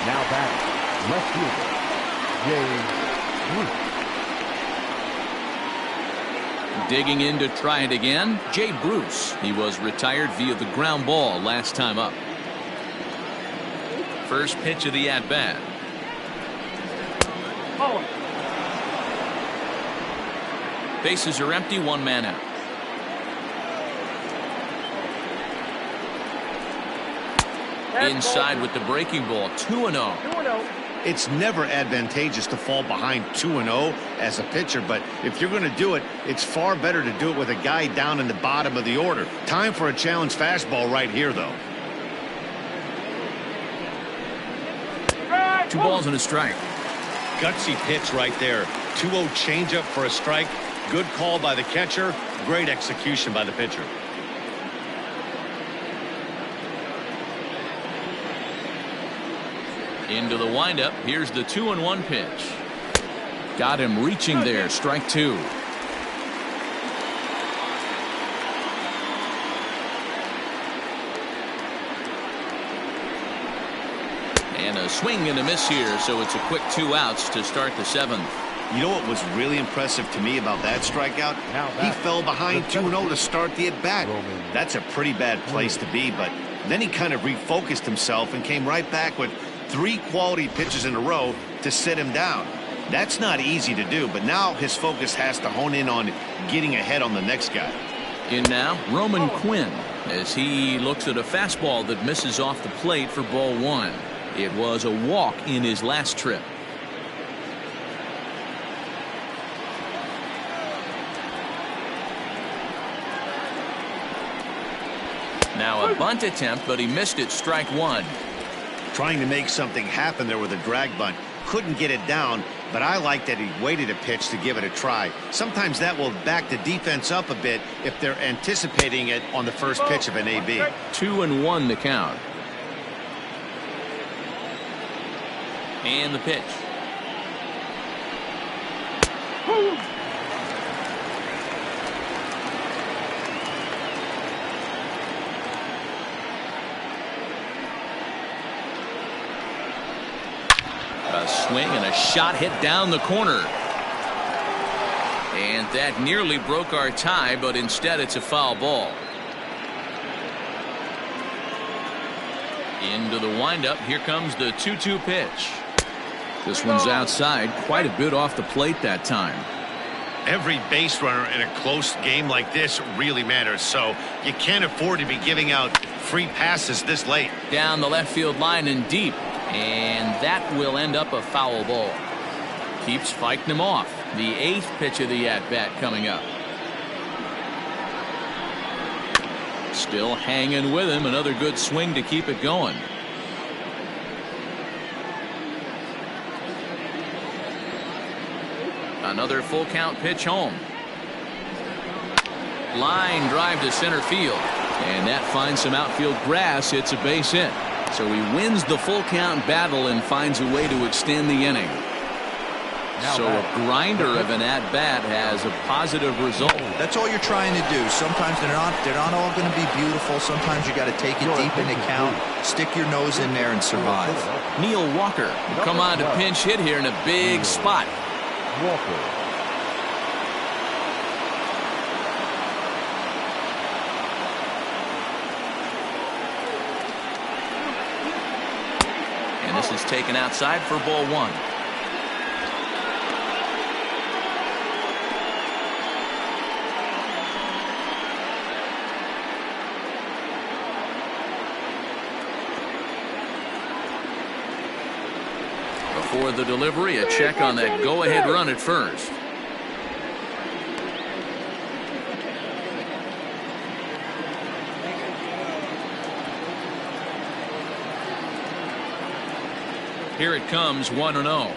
Now batting, left fielder, Jay Bruce. Digging in to try it again, Jay Bruce. He was retired via the ground ball last time up. First pitch of the at-bat. Bases are empty, 1 man out. Inside with the breaking ball, 2-0. It's never advantageous to fall behind 2-0 as a pitcher, but if you're going to do it, it's far better to do it with a guy down in the bottom of the order. Time for a challenge fastball right here, though. 2 balls and a strike. Gutsy pitch right there. 2-0 changeup for a strike. Good call by the catcher. Great execution by the pitcher. Into the windup. Here's the 2-1 pitch. Got him reaching there. Strike 2. And a swing and a miss here, so it's a quick 2 outs to start the 7th. You know what was really impressive to me about that strikeout? He fell behind 2-0 to start the at-bat. That's a pretty bad place to be, but then he kind of refocused himself and came right back with 3 quality pitches in a row to sit him down. That's not easy to do, but now his focus has to hone in on getting ahead on the next guy. In now, Roman Quinn, as he looks at a fastball that misses off the plate for ball 1. It was a walk in his last trip. Now a bunt attempt, but he missed it. Strike 1. Trying to make something happen there with a drag bunt. Couldn't get it down, but I like that he waited a pitch to give it a try. Sometimes that will back the defense up a bit if they're anticipating it on the first pitch of an AB. 2-1 to count. And the pitch. A swing and a shot hit down the corner. And that nearly broke our tie, but instead it's a foul ball. Into the windup. Here comes the 2-2 pitch. This one's outside, quite a bit off the plate that time. Every base runner in a close game like this really matters, so you can't afford to be giving out free passes this late. Down the left field line and deep, and that will end up a foul ball. Keeps fighting him off. The 8th pitch of the at-bat coming up. Still hanging with him. Another good swing to keep it going. Another full count pitch home. Line drive to center field, and that finds some outfield grass. It's a base hit, so he wins the full count battle and finds a way to extend the inning. So a grinder of an at-bat has a positive result. That's all you're trying to do. Sometimes they're not all going to be beautiful. Sometimes you got to take it deep into count, stick your nose in there, and survive. Neil Walker will come on to pinch hit here in a big spot. Walker. And this is taken outside for ball 1. For the delivery, a check on that go-ahead run at first. Here it comes, 1-0.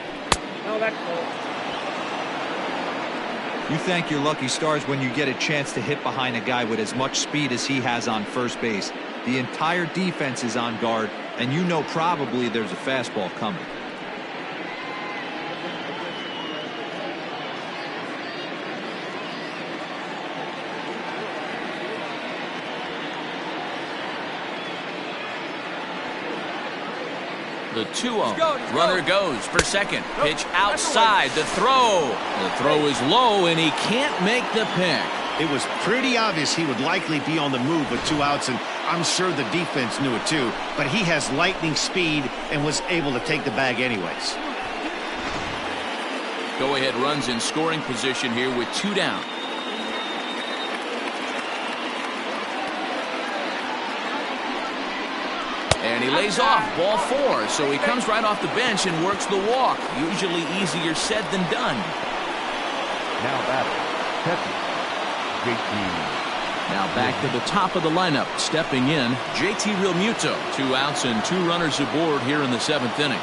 You thank your lucky stars when you get a chance to hit behind a guy with as much speed as he has on first base. The entire defense is on guard, and you know probably there's a fastball coming. The 2-0. Runner goes for second. Pitch outside. The throw. The throw is low, and he can't make the pick. It was pretty obvious he would likely be on the move with 2 outs, and I'm sure the defense knew it too. But he has lightning speed and was able to take the bag anyways. Go-ahead runs in scoring position here with 2 down. And he lays off, ball 4, so he comes right off the bench and works the walk. Usually easier said than done. Now batting, catcher, JT. Now back to the top of the lineup, stepping in, JT Realmuto. 2 outs and 2 runners aboard here in the 7th inning.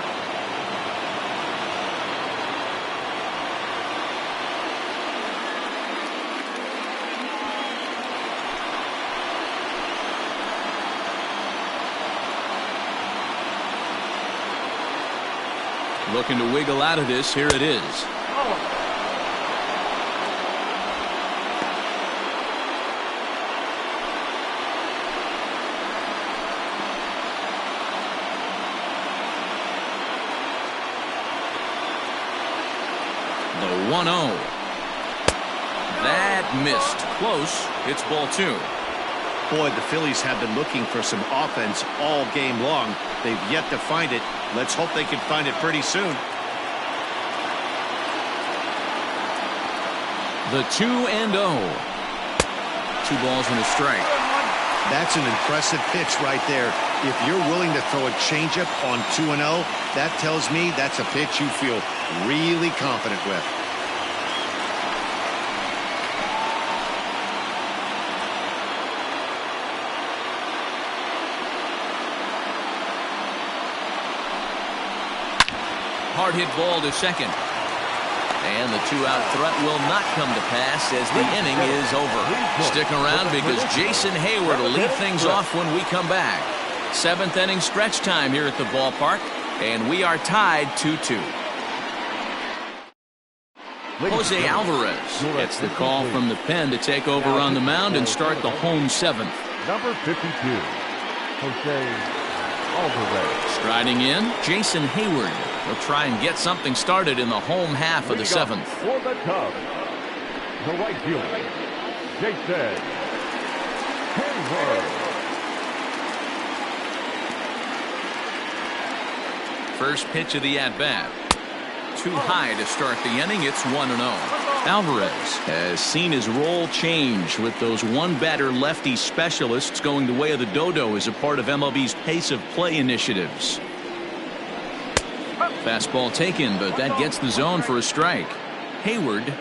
Looking to wiggle out of this. Here it is. The 1-0. That missed. Close. It's ball 2. Boy, the Phillies have been looking for some offense all game long. They've yet to find it. Let's hope they can find it pretty soon. The 2-0. 2 balls and a strike. That's an impressive pitch right there. If you're willing to throw a changeup on 2-0, that tells me that's a pitch you feel really confident with. Hard hit ball to second. And the 2-out threat will not come to pass as the inning is over. Stick around because Jason Hayward will lead things off when we come back. 7th inning stretch time here at the ballpark, and we are tied 2-2. Jose Alvarez gets the call from the pen to take over on the mound and start the home 7th. Number 52, Jose Alvarez. Striding in, Jason Hayward. He'll try and get something started in the home half of the seventh. For the Cubs, the right fielder, Jason Hayward. First pitch of the at-bat. Too high to start the inning. It's 1-0. Alvarez has seen his role change with those one-batter lefty specialists going the way of the dodo as a part of MLB's pace of play initiatives. Fastball taken, but that gets the zone for a strike. Hayward,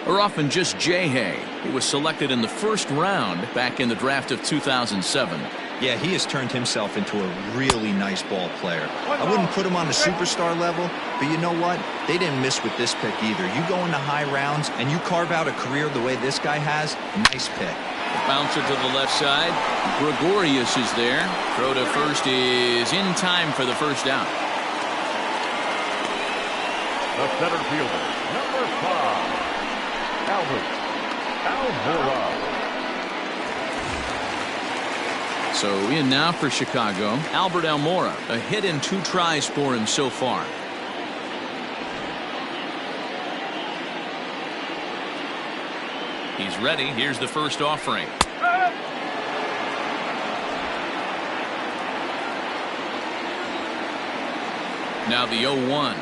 or often just J-Hay. He was selected in the first round back in the draft of 2007. Yeah, he has turned himself into a really nice ball player. I wouldn't put him on the superstar level, but you know what? They didn't miss with this pick either. You go into high rounds and you carve out a career the way this guy has, nice pick. Bouncer to the left side. Gregorius is there. Throw to first is in time for the first down. The center fielder, number 5, Albert Alvarez. So in now for Chicago, Albert Almora. A hit in 2 tries for him so far. He's ready. Here's the first offering. Now the 0-1.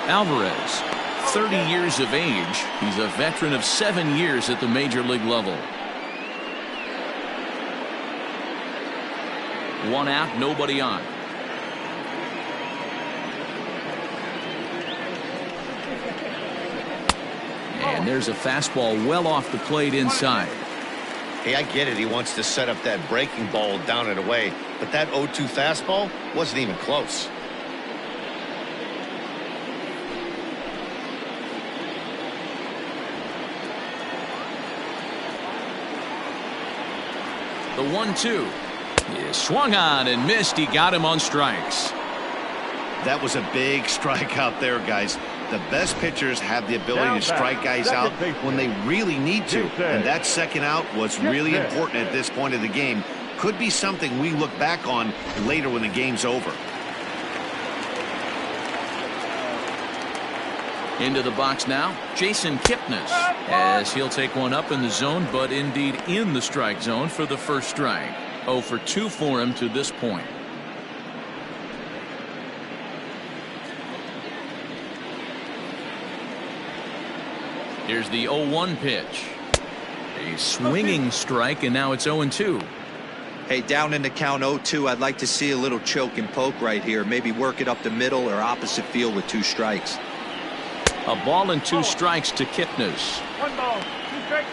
Alvarez, 30 years of age. He's a veteran of 7 years at the major league level. 1 out, nobody on. And there's a fastball well off the plate inside. Hey, I get it. He wants to set up that breaking ball down and away, but that 0-2 fastball wasn't even close. The 1-2 is swung on and missed. He got him on strikes. That was a big strike out there, guys. The best pitchers have the ability to strike guys out when they really need to, and that second out was really important at this point of the game. Could be something we look back on later when the game's over. Into the box now, Jason Kipnis, as he'll take one up in the zone, but indeed in the strike zone for the first strike. 0 for 2 for him to this point. Here's the 0-1 pitch. A swinging strike, and now it's 0-2. Hey, down in the count 0-2, I'd like to see a little choke and poke right here. Maybe work it up the middle or opposite field with 2 strikes. A ball and 2 strikes to Kipnis. 1 ball, 2 strikes.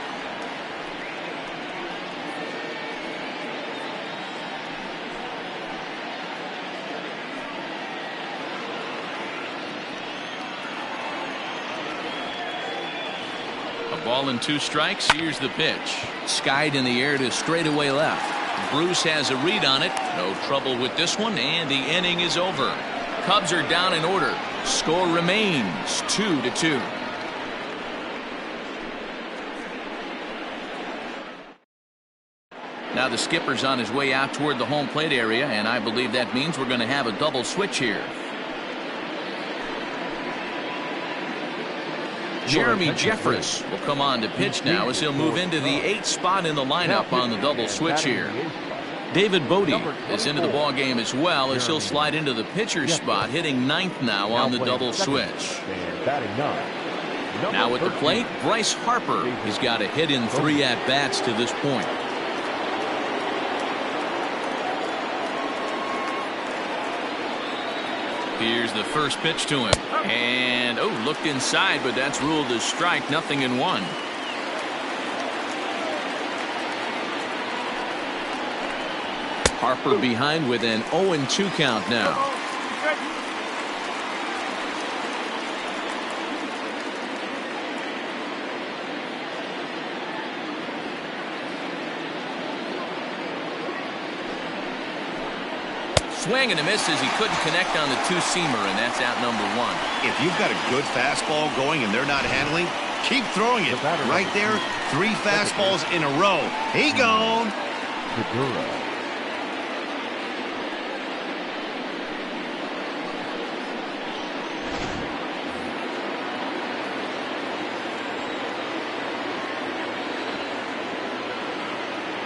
A ball and 2 strikes. Here's the pitch. Skied in the air to straightaway left. Bruce has a read on it. No trouble with this one, and the inning is over. Cubs are down in order. Score remains 2-2. Now the skipper's on his way out toward the home plate area, and I believe that means we're going to have a double switch here. Jeremy Jeffress will come on to pitch now as he'll move into the 8th spot in the lineup on the double switch here. David Bodie is into the ball game as well as he'll slide into the pitcher spot, hitting 9th now on the double switch. Now at the plate, Bryce Harper. He's got a hit in 3 at-bats to this point. Here's the first pitch to him. And, looked inside, but that's ruled as strike, 0-1. Harper behind with an 0-2 count now. Swing and a miss as he couldn't connect on the 2-seamer, and that's out number 1. If you've got a good fastball going and they're not handling, keep throwing it. Right there, 3 fastballs in a row. He gone.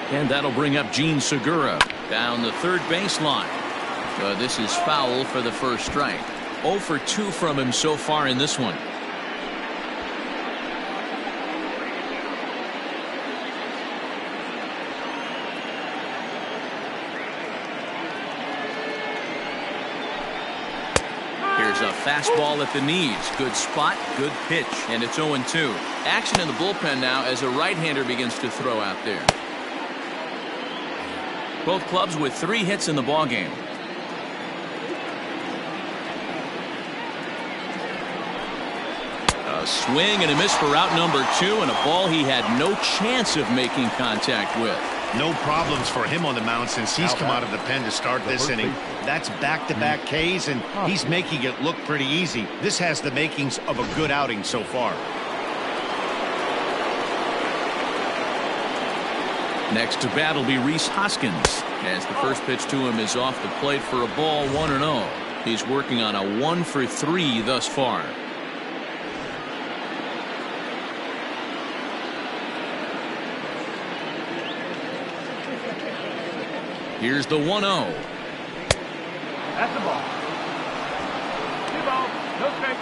And that'll bring up Gene Segura down the third baseline. This is foul for the first strike. 0 for 2 from him so far in this one. Here's a fastball at the knees. Good spot, good pitch, and it's 0-2. Action in the bullpen now as a right-hander begins to throw out there. Both clubs with 3 hits in the ballgame. A swing and a miss for out number 2, and a ball he had no chance of making contact with. No problems for him on the mound since he's come out of the pen to start this inning. That's back-to-back Ks, and he's making it look pretty easy. This has the makings of a good outing so far. Next to bat will be Rhys Hoskins, as the first pitch to him is off the plate for a ball, 1-0. He's working on a 1 for 3 thus far. Here's the 1-0. That's the ball. 2 balls, no strikes.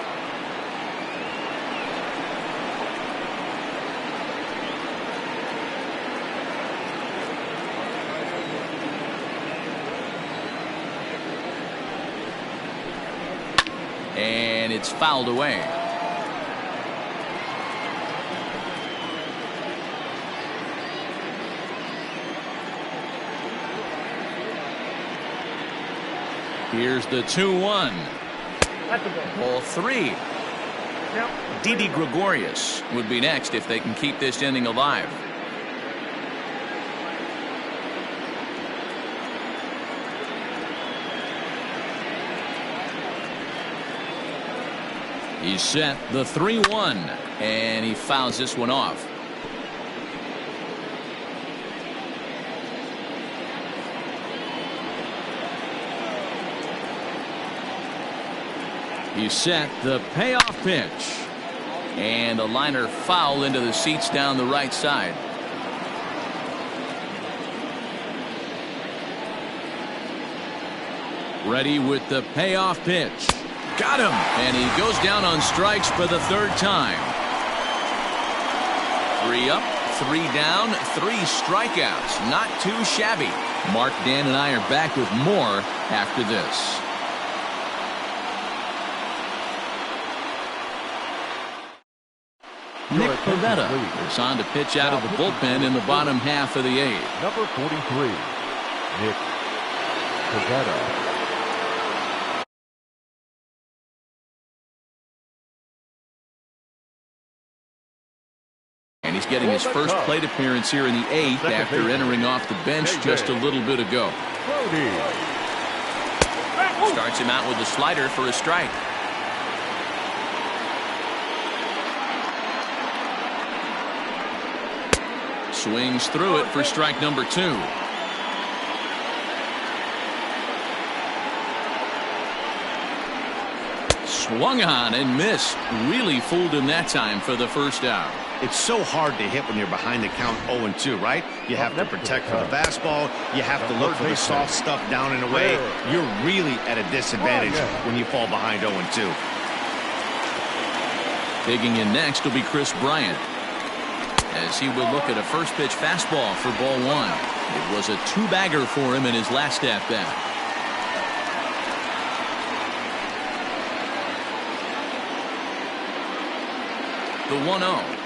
And it's fouled away. Here's the 2-1. Ball 3. Didi Gregorius would be next if they can keep this inning alive. He's set the 3-1, and he fouls this one off. He's set the payoff pitch, and a liner foul into the seats down the right side. Ready with the payoff pitch. Got him, and he goes down on strikes for the 3rd time. 3 up, 3 down, 3 strikeouts. Not too shabby. Mark, Dan, and I are back with more after this. Nick Pivetta is on to pitch out of the bullpen in the bottom half of the 8th. Number 43, Nick Pivetta. And he's getting his first plate appearance here in the 8th after entering off the bench just a little bit ago. Starts him out with a slider for a strike. Swings through it for strike number 2. Swung on and missed. Really fooled him that time for the first out. It's so hard to hit when you're behind the count 0-2, right? You have to protect for the fastball. You have to look for the soft stuff down and away. You're really at a disadvantage when you fall behind 0-2. Digging in next will be Chris Bryant, as he will look at a first pitch fastball for ball 1. It was a 2-bagger for him in his last at bat. The 1-0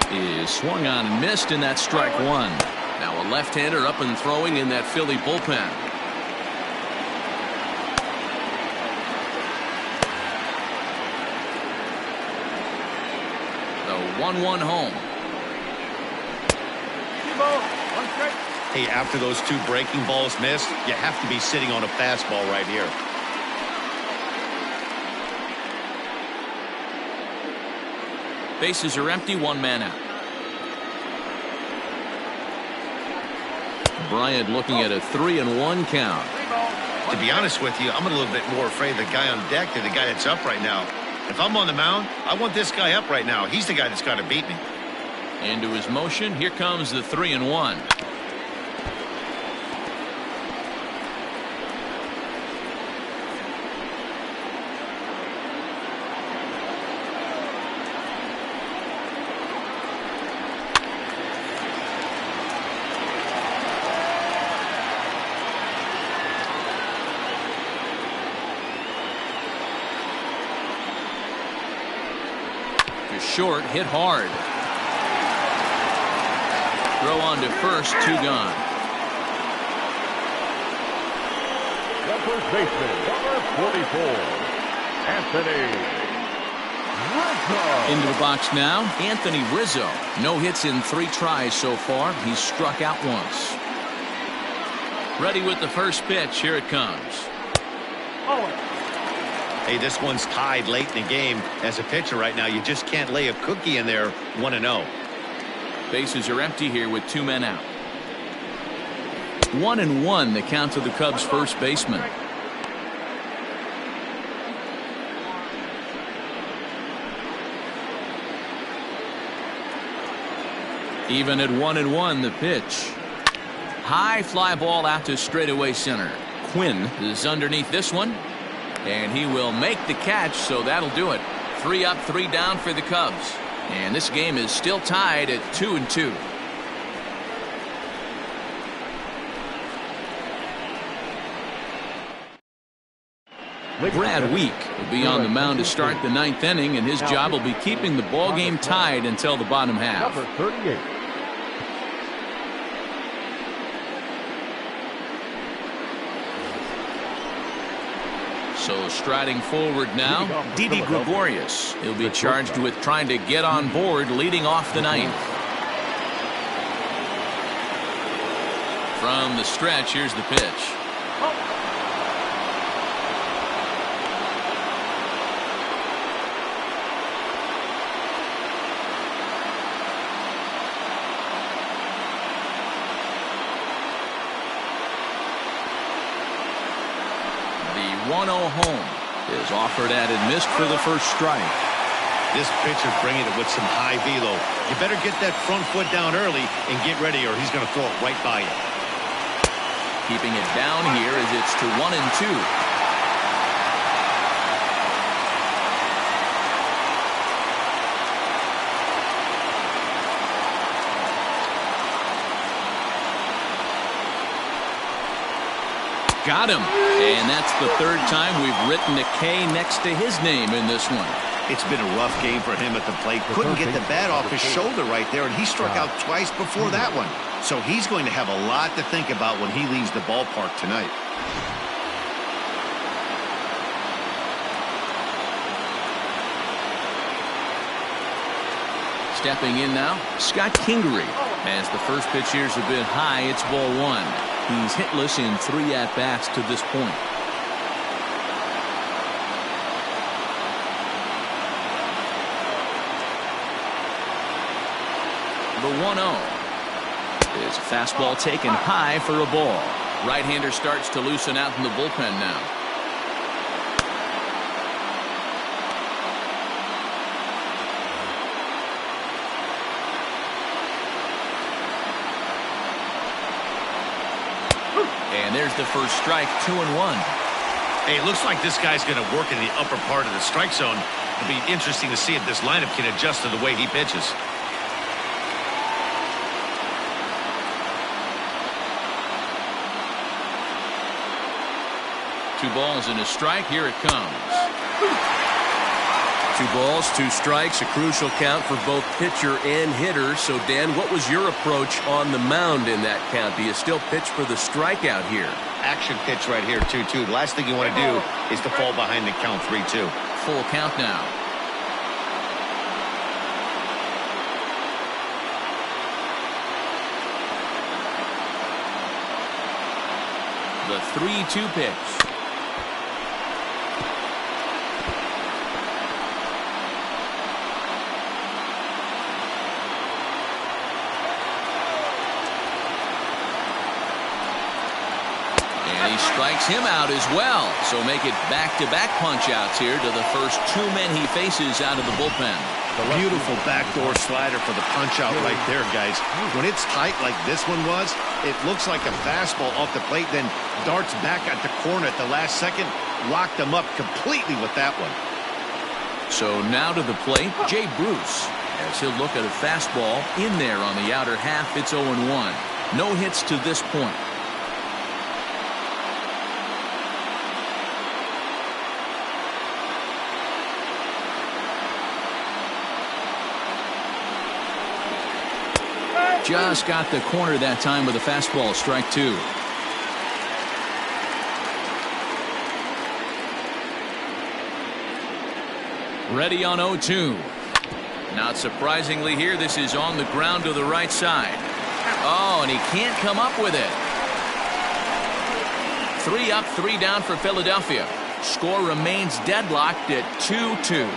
is swung on and missed, and that's strike 1. Now a left-hander up and throwing in that Philly bullpen. The 1-1 home. Hey, after those 2 breaking balls missed, you have to be sitting on a fastball right here. Bases are empty, 1 man out. Bryant looking at a 3-1 count. To be honest with you, I'm a little bit more afraid of the guy on deck than the guy that's up right now. If I'm on the mound, I want this guy up right now. He's the guy that's got to beat me. Into his motion. Here comes the 3-1. Short, hit hard. Throw on to first, 2 gone. The first baseman, number 44, Anthony Rizzo. Into the box now, Anthony Rizzo. No hits in 3 tries so far. He's struck out once. Ready with the first pitch. Here it comes. Hey, this one's tied late in the game. As a pitcher right now, you just can't lay a cookie in there 1-0. Bases are empty here with 2 men out. 1-1 the count to the Cubs first baseman. Even at 1-1 the pitch. High fly ball out to straightaway center. Quinn is underneath this one. And he will make the catch, so that'll do it. 3 up, 3 down for the Cubs. And this game is still tied at 2-2. Brad Week will be on the mound to start the 9th inning, and his job will be keeping the ball game tied until the bottom half. Number 38. So striding forward now, Didi Gregorius. He'll be charged with trying to get on board leading off the 9th. From the stretch, here's the pitch. The 1-0 home is offered at and missed for the first strike. This pitcher's bringing it with some high velo. You better get that front foot down early and get ready, or he's going to throw it right by you. Keeping it down here as it's to 1-2. Got him. And that's the 3rd time we've written a K next to his name in this one. It's been a rough game for him at the plate. Couldn't get the bat off his shoulder right there, and he struck out twice before that one. So he's going to have a lot to think about when he leaves the ballpark tonight. Stepping in now, Scott Kingery. As the first pitch here's a bit high, it's ball 1. He's hitless in 3 at-bats to this point. The 1-0 is a fastball taken high for a ball. Right-hander starts to loosen out in the bullpen now. And there's the first strike, 2-1. Hey, it looks like this guy's going to work in the upper part of the strike zone. It'll be interesting to see if this lineup can adjust to the way he pitches. Two balls and a strike. Here it comes. 2 balls, 2 strikes, a crucial count for both pitcher and hitter. So, Dan, what was your approach on the mound in that count? Do you still pitch for the strikeout here? Action pitch right here, 2-2. The last thing you want to do is to fall behind the count 3-2. Full count now. The 3-2 pitch. And he strikes him out as well. So make it back-to-back punch-outs here to the first 2 men he faces out of the bullpen. Beautiful backdoor slider for the punch-out right there, guys. When it's tight like this one was, it looks like a fastball off the plate, then darts back at the corner at the last second. Locked him up completely with that one. So now to the plate, Jay Bruce, as he'll look at a fastball in there on the outer half. It's 0-1. No hits to this point. Just got the corner that time with a fastball, strike 2. Ready on 0-2. Not surprisingly here, this is on the ground to the right side. Oh, and he can't come up with it. 3 up, 3 down for Philadelphia. Score remains deadlocked at 2-2.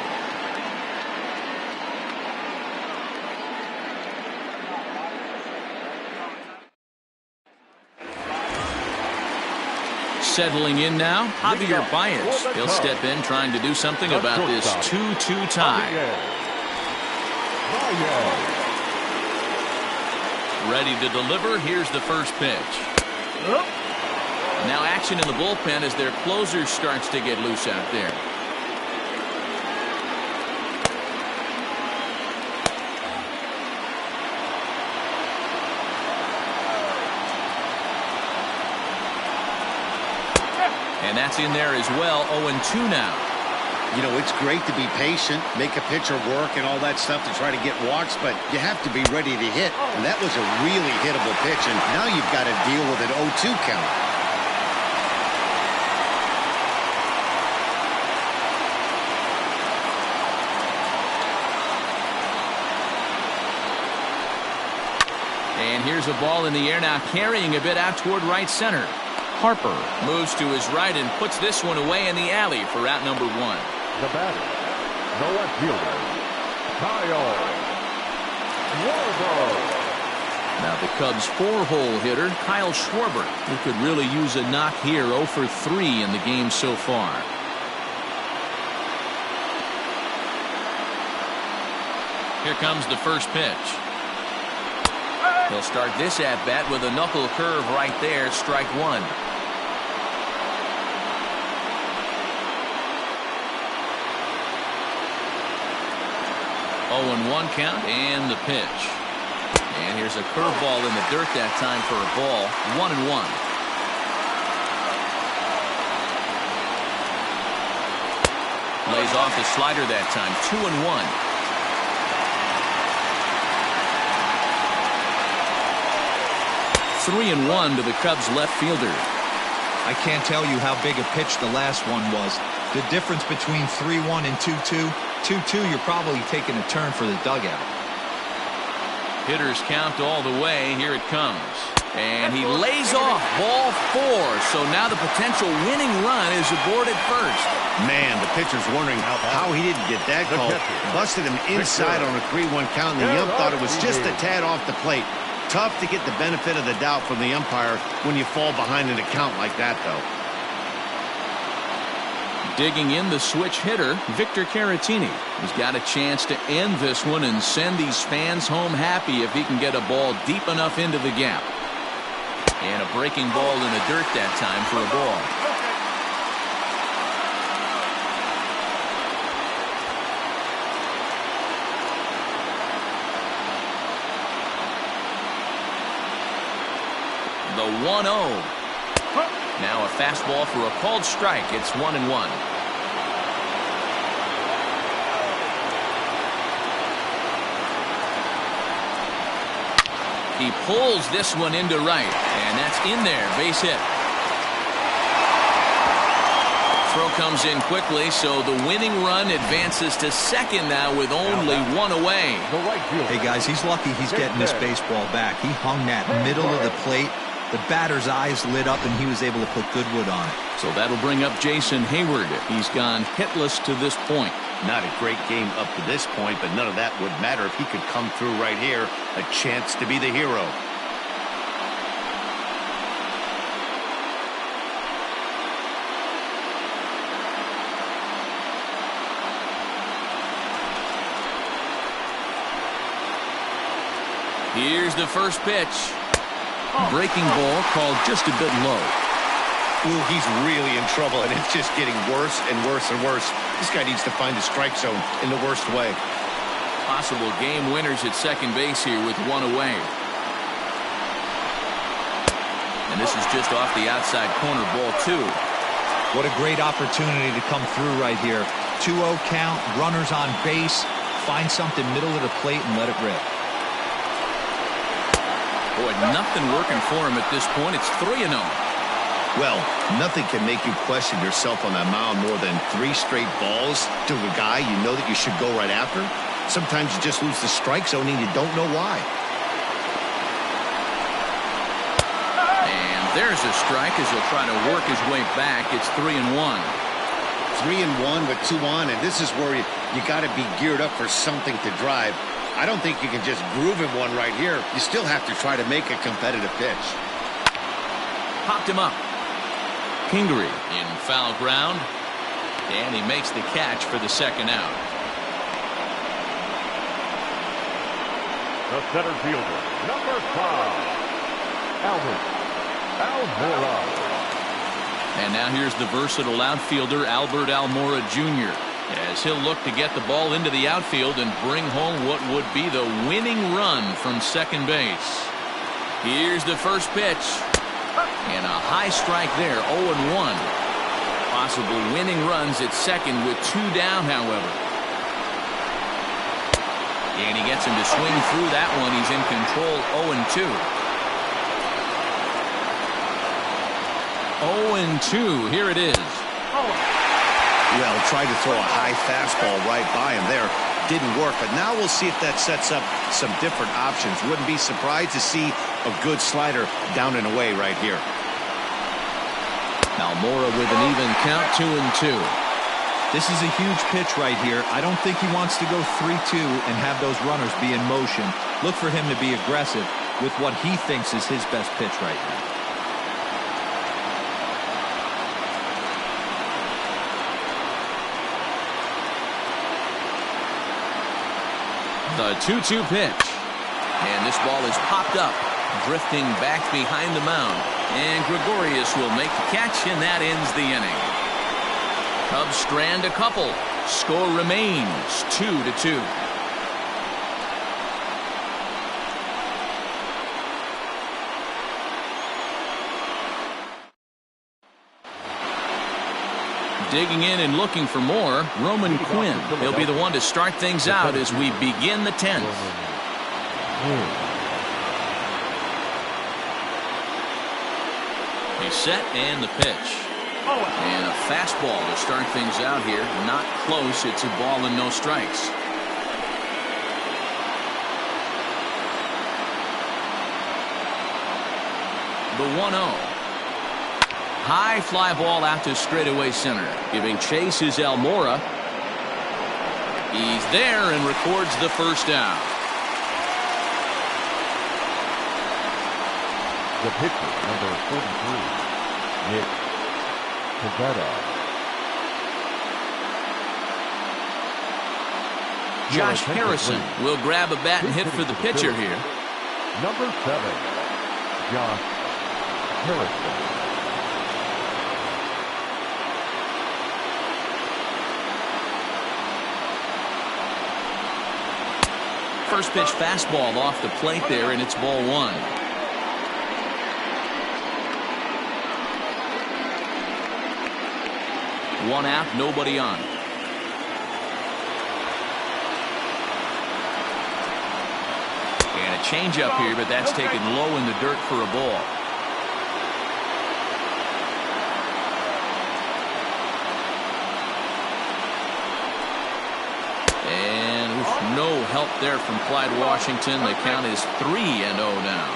Settling in now, Javier Baez. He'll step in trying to do something about this 2-2 tie. Ready to deliver. Here's the first pitch. Now action in the bullpen as their closer starts to get loose out there. And that's in there as well. 0-2 now. You know, it's great to be patient, make a pitcher work and all that stuff to try to get walks, but you have to be ready to hit. And that was a really hittable pitch, and now you've got to deal with an 0-2 count. And here's a ball in the air now, carrying a bit out toward right center. Harper moves to his right and puts this one away in the alley for out number 1. The batter, the left fielder, Kyle Schwarber. Now the Cubs' 4-hole hitter, Kyle Schwarber, who could really use a knock here. 0 for 3 in the game so far. Here comes the first pitch. He'll start this at-bat with a knuckle curve right there, strike 1. 0-1 count and the pitch. And here's a curveball in the dirt that time for a ball. 1-1. Lays off the slider that time. 2-1. Three and 1 to the Cubs left fielder. I can't tell you how big a pitch the last one was. The difference between 3-1 and 2-2. 2-2, you're probably taking a turn for the dugout. Hitters count all the way. Here it comes. And he lays off ball 4. So now the potential winning run is aboard at first. Man, the pitcher's wondering how he didn't get that call. Busted him inside on a 3-1 count, and the ump thought it was just a tad off the plate. Tough to get the benefit of the doubt from the umpire when you fall behind in a count like that, though. Digging in the switch hitter, Victor Caratini. He's got a chance to end this one and send these fans home happy if he can get a ball deep enough into the gap. And a breaking ball in the dirt that time for a ball. The 1-0. Now a fastball for a called strike. It's 1-1. He pulls this one into right, and that's in there. Base hit. Throw comes in quickly, so the winning run advances to second now with only one away. Hey guys, he's lucky he's getting this baseball back. He hung that middle of the plate. The batter's eyes lit up, and he was able to put good wood on it. So that'll bring up Jason Hayward. He's gone hitless to this point. Not a great game up to this point, but none of that would matter if he could come through right here. A chance to be the hero. Here's the first pitch. Breaking ball called just a bit low. Ooh, he's really in trouble, and it's just getting worse and worse and worse. This guy needs to find the strike zone in the worst way. Possible game winners at second base here with one away. And this is just off the outside corner, ball 2. What a great opportunity to come through right here. 2-0 count, runners on base. Find something middle of the plate and let it rip. Boy, nothing working for him at this point. It's 3-0. Well, nothing can make you question yourself on that mound more than 3 straight balls to a guy you know that you should go right after. Sometimes you just lose the strike zone and you don't know why. And there's a strike as he'll try to work his way back. It's 3-1. 3-1 with 2 on, and this is where you got to be geared up for something to drive. I don't think you can just groove him one right here. You still have to try to make a competitive pitch. Popped him up. Kingery in foul ground, and he makes the catch for the second out. The center fielder, number 5, Albert Almora. And now here's the versatile outfielder, Albert Almora Jr., as he'll look to get the ball into the outfield and bring home what would be the winning run from second base. Here's the first pitch. And a high strike there, 0-1. Possible winning runs at second with 2 down, however. And he gets him to swing through that one. He's in control, 0-2. 0-2, here it is. Well, tried to throw a high fastball right by him there. Didn't work, but now we'll see if that sets up some different options. Wouldn't be surprised to see a good slider down and away right here. Almora with an even count, 2-2. This is a huge pitch right here. I don't think he wants to go 3-2 and have those runners be in motion. Look for him to be aggressive with what he thinks is his best pitch right now. The 2-2 pitch. And this ball is popped up, drifting back behind the mound. And Gregorius will make the catch, and that ends the inning. Cubs strand a couple. Score remains 2-2. Digging in and looking for more, Roman Quinn. He'll be the one to start things out as we begin the 10th. He's set and the pitch. And a fastball to start things out here. Not close. It's a ball and no strikes. The 1-0. High fly ball out to straightaway center. Giving chase is Almora. He's there and records the first out. The pitcher, number 43, Nick Pivetta. Josh Harrison will grab a bat and hit for the pitcher here. Number 7, Josh Harrison. First pitch fastball off the plate there, and it's ball 1. One out, nobody on. And a changeup here, but that's taken low in the dirt for a ball. No help there from Clyde Washington. The count is 3-0 now.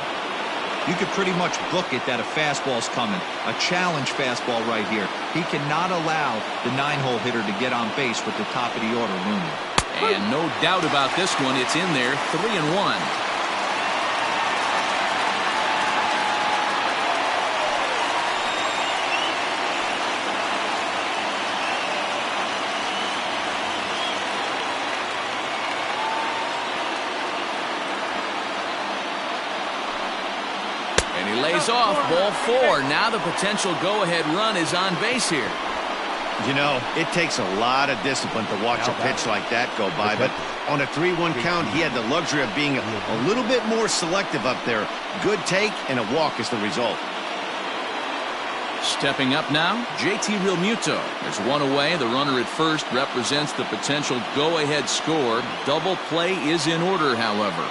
You could pretty much book it that a fastball's coming. A challenge fastball right here. He cannot allow the 9-hole hitter to get on base with the top of the order looming. And no doubt about this one. It's in there, 3-1. And he lays off ball 4. Now the potential go-ahead run is on base here. You know, it takes a lot of discipline to watch a pitch like that go by, but on a 3-1 count, he had the luxury of being a little bit more selective up there. Good take, and a walk is the result. Stepping up now, JT Realmuto. There's one away. The runner at first represents the potential go-ahead score. Double play is in order, however.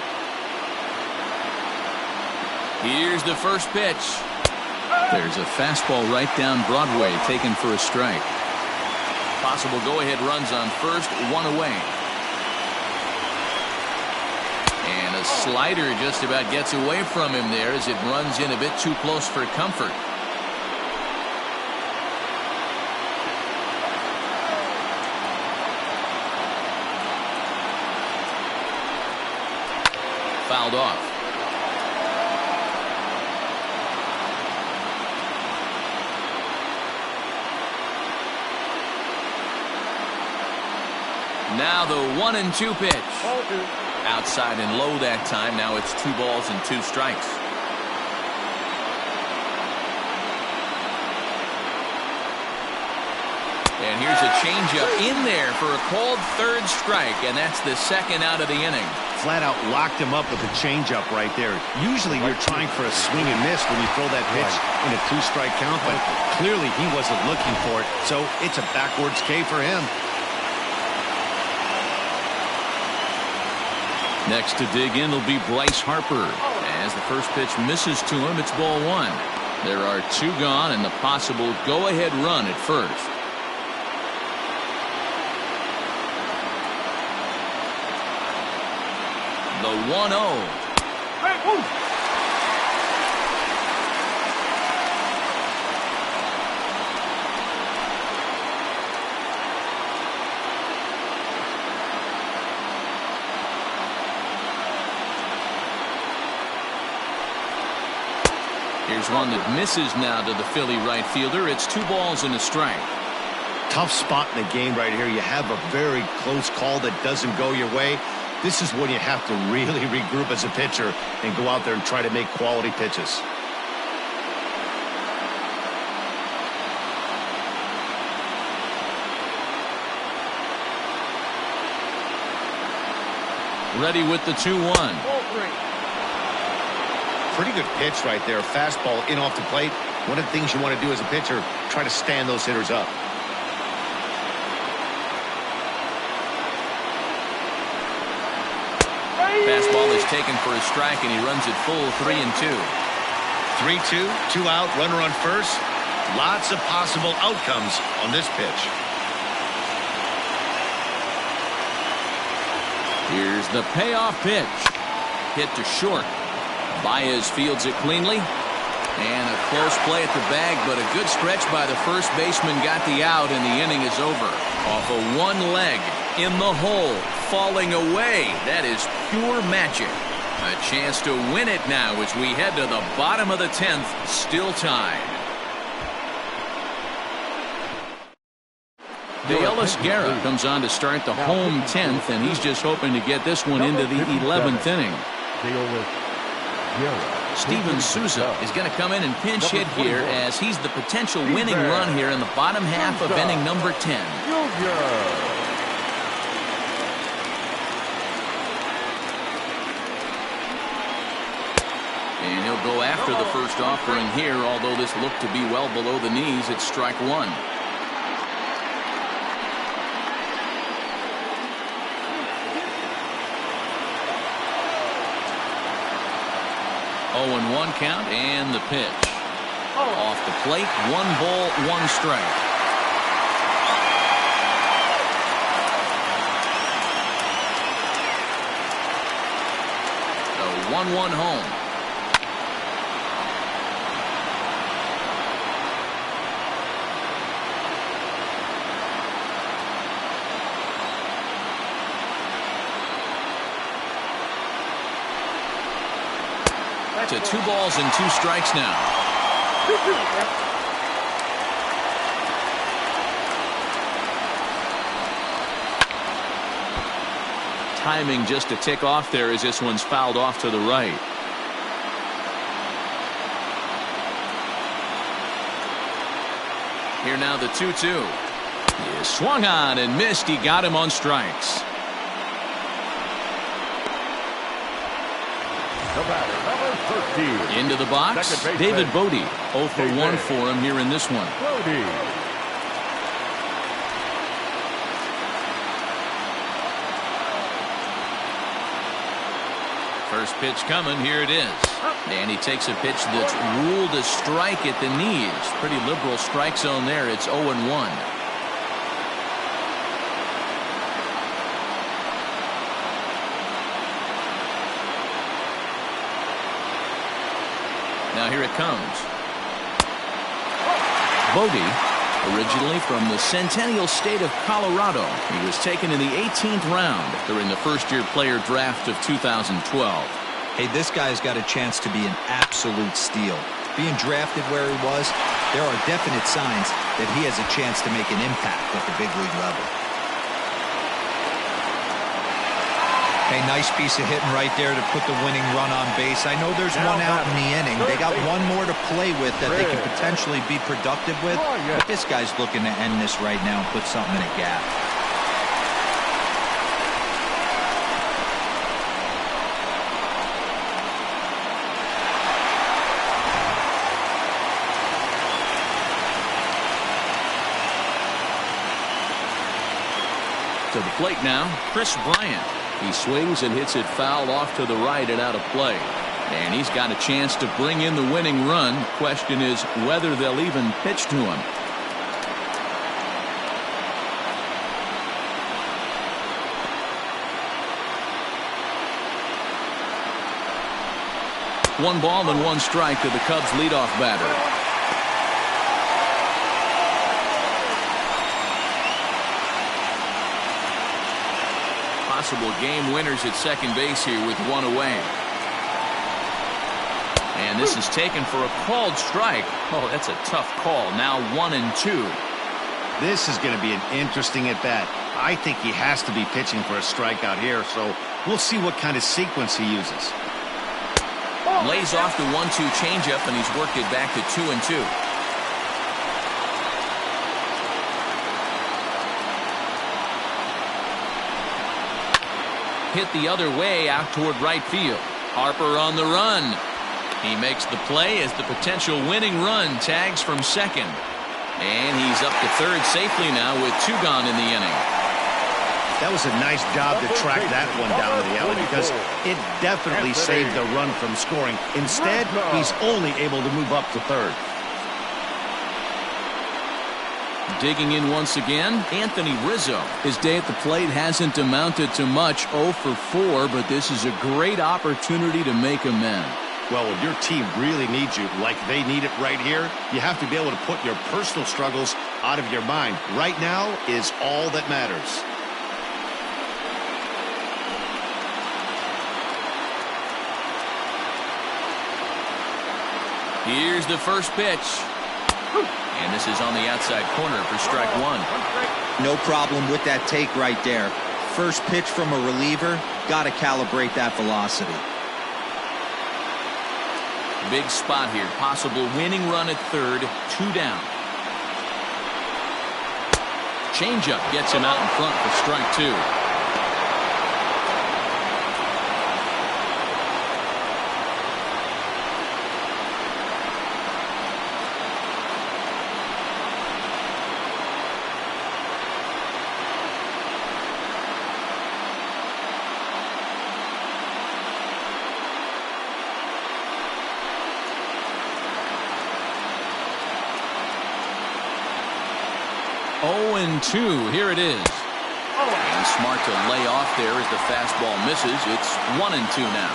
Here's the first pitch. There's a fastball right down Broadway, taken for a strike. Possible go-ahead runs on first, one away. And a slider just about gets away from him there as it runs in a bit too close for comfort. Fouled off. Now the 1-2 pitch. Outside and low that time. Now it's 2 balls and 2 strikes. And here's a changeup in there for a called 3rd strike, and that's the 2nd out of the inning. Flat out locked him up with a changeup right there. Usually you're trying for a swing and miss when you throw that pitch in a 2-strike count, but clearly he wasn't looking for it, so it's a backwards K for him. Next to dig in will be Bryce Harper. As the first pitch misses to him, it's ball 1. There are 2 gone and the possible go-ahead run at first. The 1-0. Here's one that misses now to the Philly right fielder. It's 2 balls and a strike. Tough spot in the game right here. You have a very close call that doesn't go your way. This is when you have to really regroup as a pitcher and go out there and try to make quality pitches. Ready with the 2-1. Pretty good pitch right there. Fastball in off the plate. One of the things you want to do as a pitcher, try to stand those hitters up. Fastball is taken for a strike, and he runs it full 3-2. 3-2, 2 out, runner on first. Lots of possible outcomes on this pitch. Here's the payoff pitch. Hit to short. Baez fields it cleanly. And a close play at the bag, but a good stretch by the first baseman got the out, and the inning is over. Off of one leg, in the hole, falling away. That is pure magic. A chance to win it now as we head to the bottom of the 10th, still tied. Ellis Guerra comes on to start the home 10th, and he's just hoping to get this one into the 11th inning. Steven Souza is going to come in and pinch hit here as he's the potential winning run here in the bottom half of inning number 10. And he'll go after the first offering here, although this looked to be well below the knees. It's strike 1. 0-1 count, and the pitch. Off the plate, 1 ball, 1 strike. The 1-1 home. To 2 balls and 2 strikes now. Timing just to tick off there as this one's fouled off to the right. Here now the 2-2. He swung on and missed. He got him on strikes. The batter, number 13. Into the box, David Bodie. 0 for 1 for him here in this one. Bodie. First pitch coming. Here it is. And he takes a pitch that's ruled a strike at the knees. Pretty liberal strike zone there. It's 0-1. Now here it comes. Bodie, originally from the Centennial State of Colorado. He was taken in the 18th round during the first-year player draft of 2012. Hey, this guy's got a chance to be an absolute steal. Being drafted where he was, there are definite signs that he has a chance to make an impact at the big league level. Hey, nice piece of hitting right there to put the winning run on base. I know there's one out in the inning. They got one more to play with that they can potentially be productive with. But this guy's looking to end this right now and put something in a gap. To the plate now, Chris Bryant. He swings and hits it foul off to the right and out of play. And he's got a chance to bring in the winning run. Question is whether they'll even pitch to him. One ball and one strike to the Cubs leadoff batter. Possible game winners at second base here with one away. And this is taken for a called strike. Oh, that's a tough call. Now 1-2. This is going to be an interesting at bat. I think he has to be pitching for a strikeout here, so we'll see what kind of sequence he uses. Lays off the 1-2 changeup, and he's worked it back to 2-2. Hit the other way out toward right field. Harper on the run. He makes the play as the potential winning run tags from second. And he's up to third safely now with 2 gone in the inning. That was a nice job to track that one down to the alley because it definitely saved the run from scoring. Instead, he's only able to move up to third. Digging in once again, Anthony Rizzo. His day at the plate hasn't amounted to much, 0 for 4, but this is a great opportunity to make amends. Well, when your team really needs you, like they need it right here, you have to be able to put your personal struggles out of your mind. Right now is all that matters. Here's the first pitch. And this is on the outside corner for strike 1. No problem with that take right there. First pitch from a reliever, got to calibrate that velocity. Big spot here. Possible winning run at third. 2 down. Changeup gets him out in front for strike 2. And 2. Here it is. And smart to lay off there as the fastball misses. It's 1-2 now.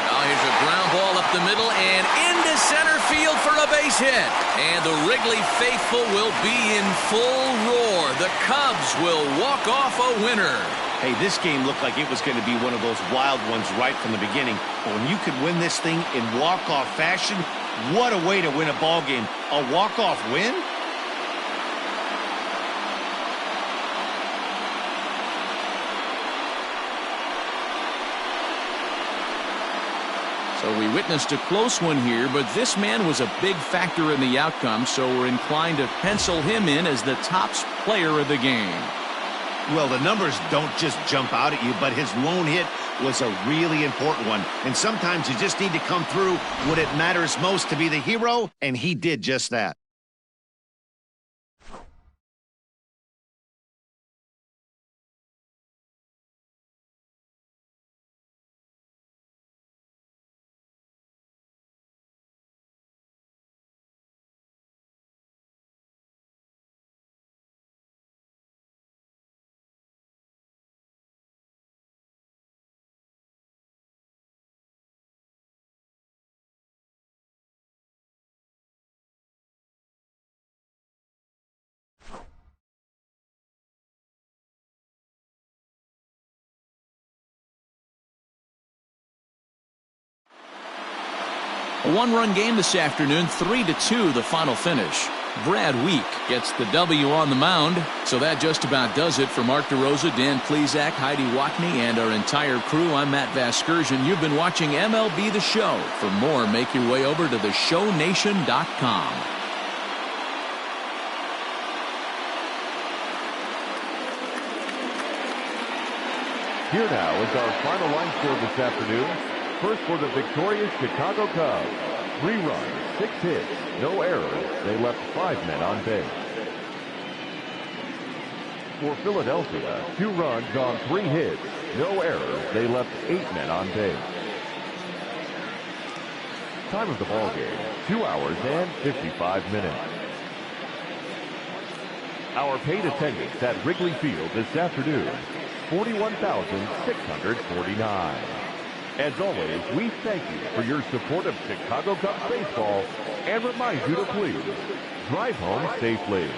Now here's a ground ball up the middle and into center field for a base hit. And the Wrigley faithful will be in full roar. The Cubs will walk off a winner. Hey, this game looked like it was going to be one of those wild ones right from the beginning. But when you could win this thing in walk-off fashion, what a way to win a ball game. A walk-off win? So Well, we witnessed a close one here, but this man was a big factor in the outcome, so we're inclined to pencil him in as the top player of the game. Well, the numbers don't just jump out at you, but his lone hit was a really important one. And sometimes you just need to come through when it matters most to be the hero, and he did just that. A one-run game this afternoon, 3-2 the final finish. Brad Week gets the W on the mound. So that just about does it for Mark DeRosa, Dan Plesac, Heidi Wackney, and our entire crew. I'm Matt Vasgersian. You've been watching MLB The Show. For more, make your way over to theshownation.com. Here now is our final line score this afternoon. First for the victorious Chicago Cubs. 3 runs, 6 hits, no errors. They left 5 men on base. For Philadelphia, 2 runs on 3 hits, no errors. They left 8 men on base. Time of the ball game, 2 hours and 55 minutes. Our paid attendance at Wrigley Field this afternoon, 41,649. As always, we thank you for your support of Chicago Cubs baseball and remind you to please drive home safely.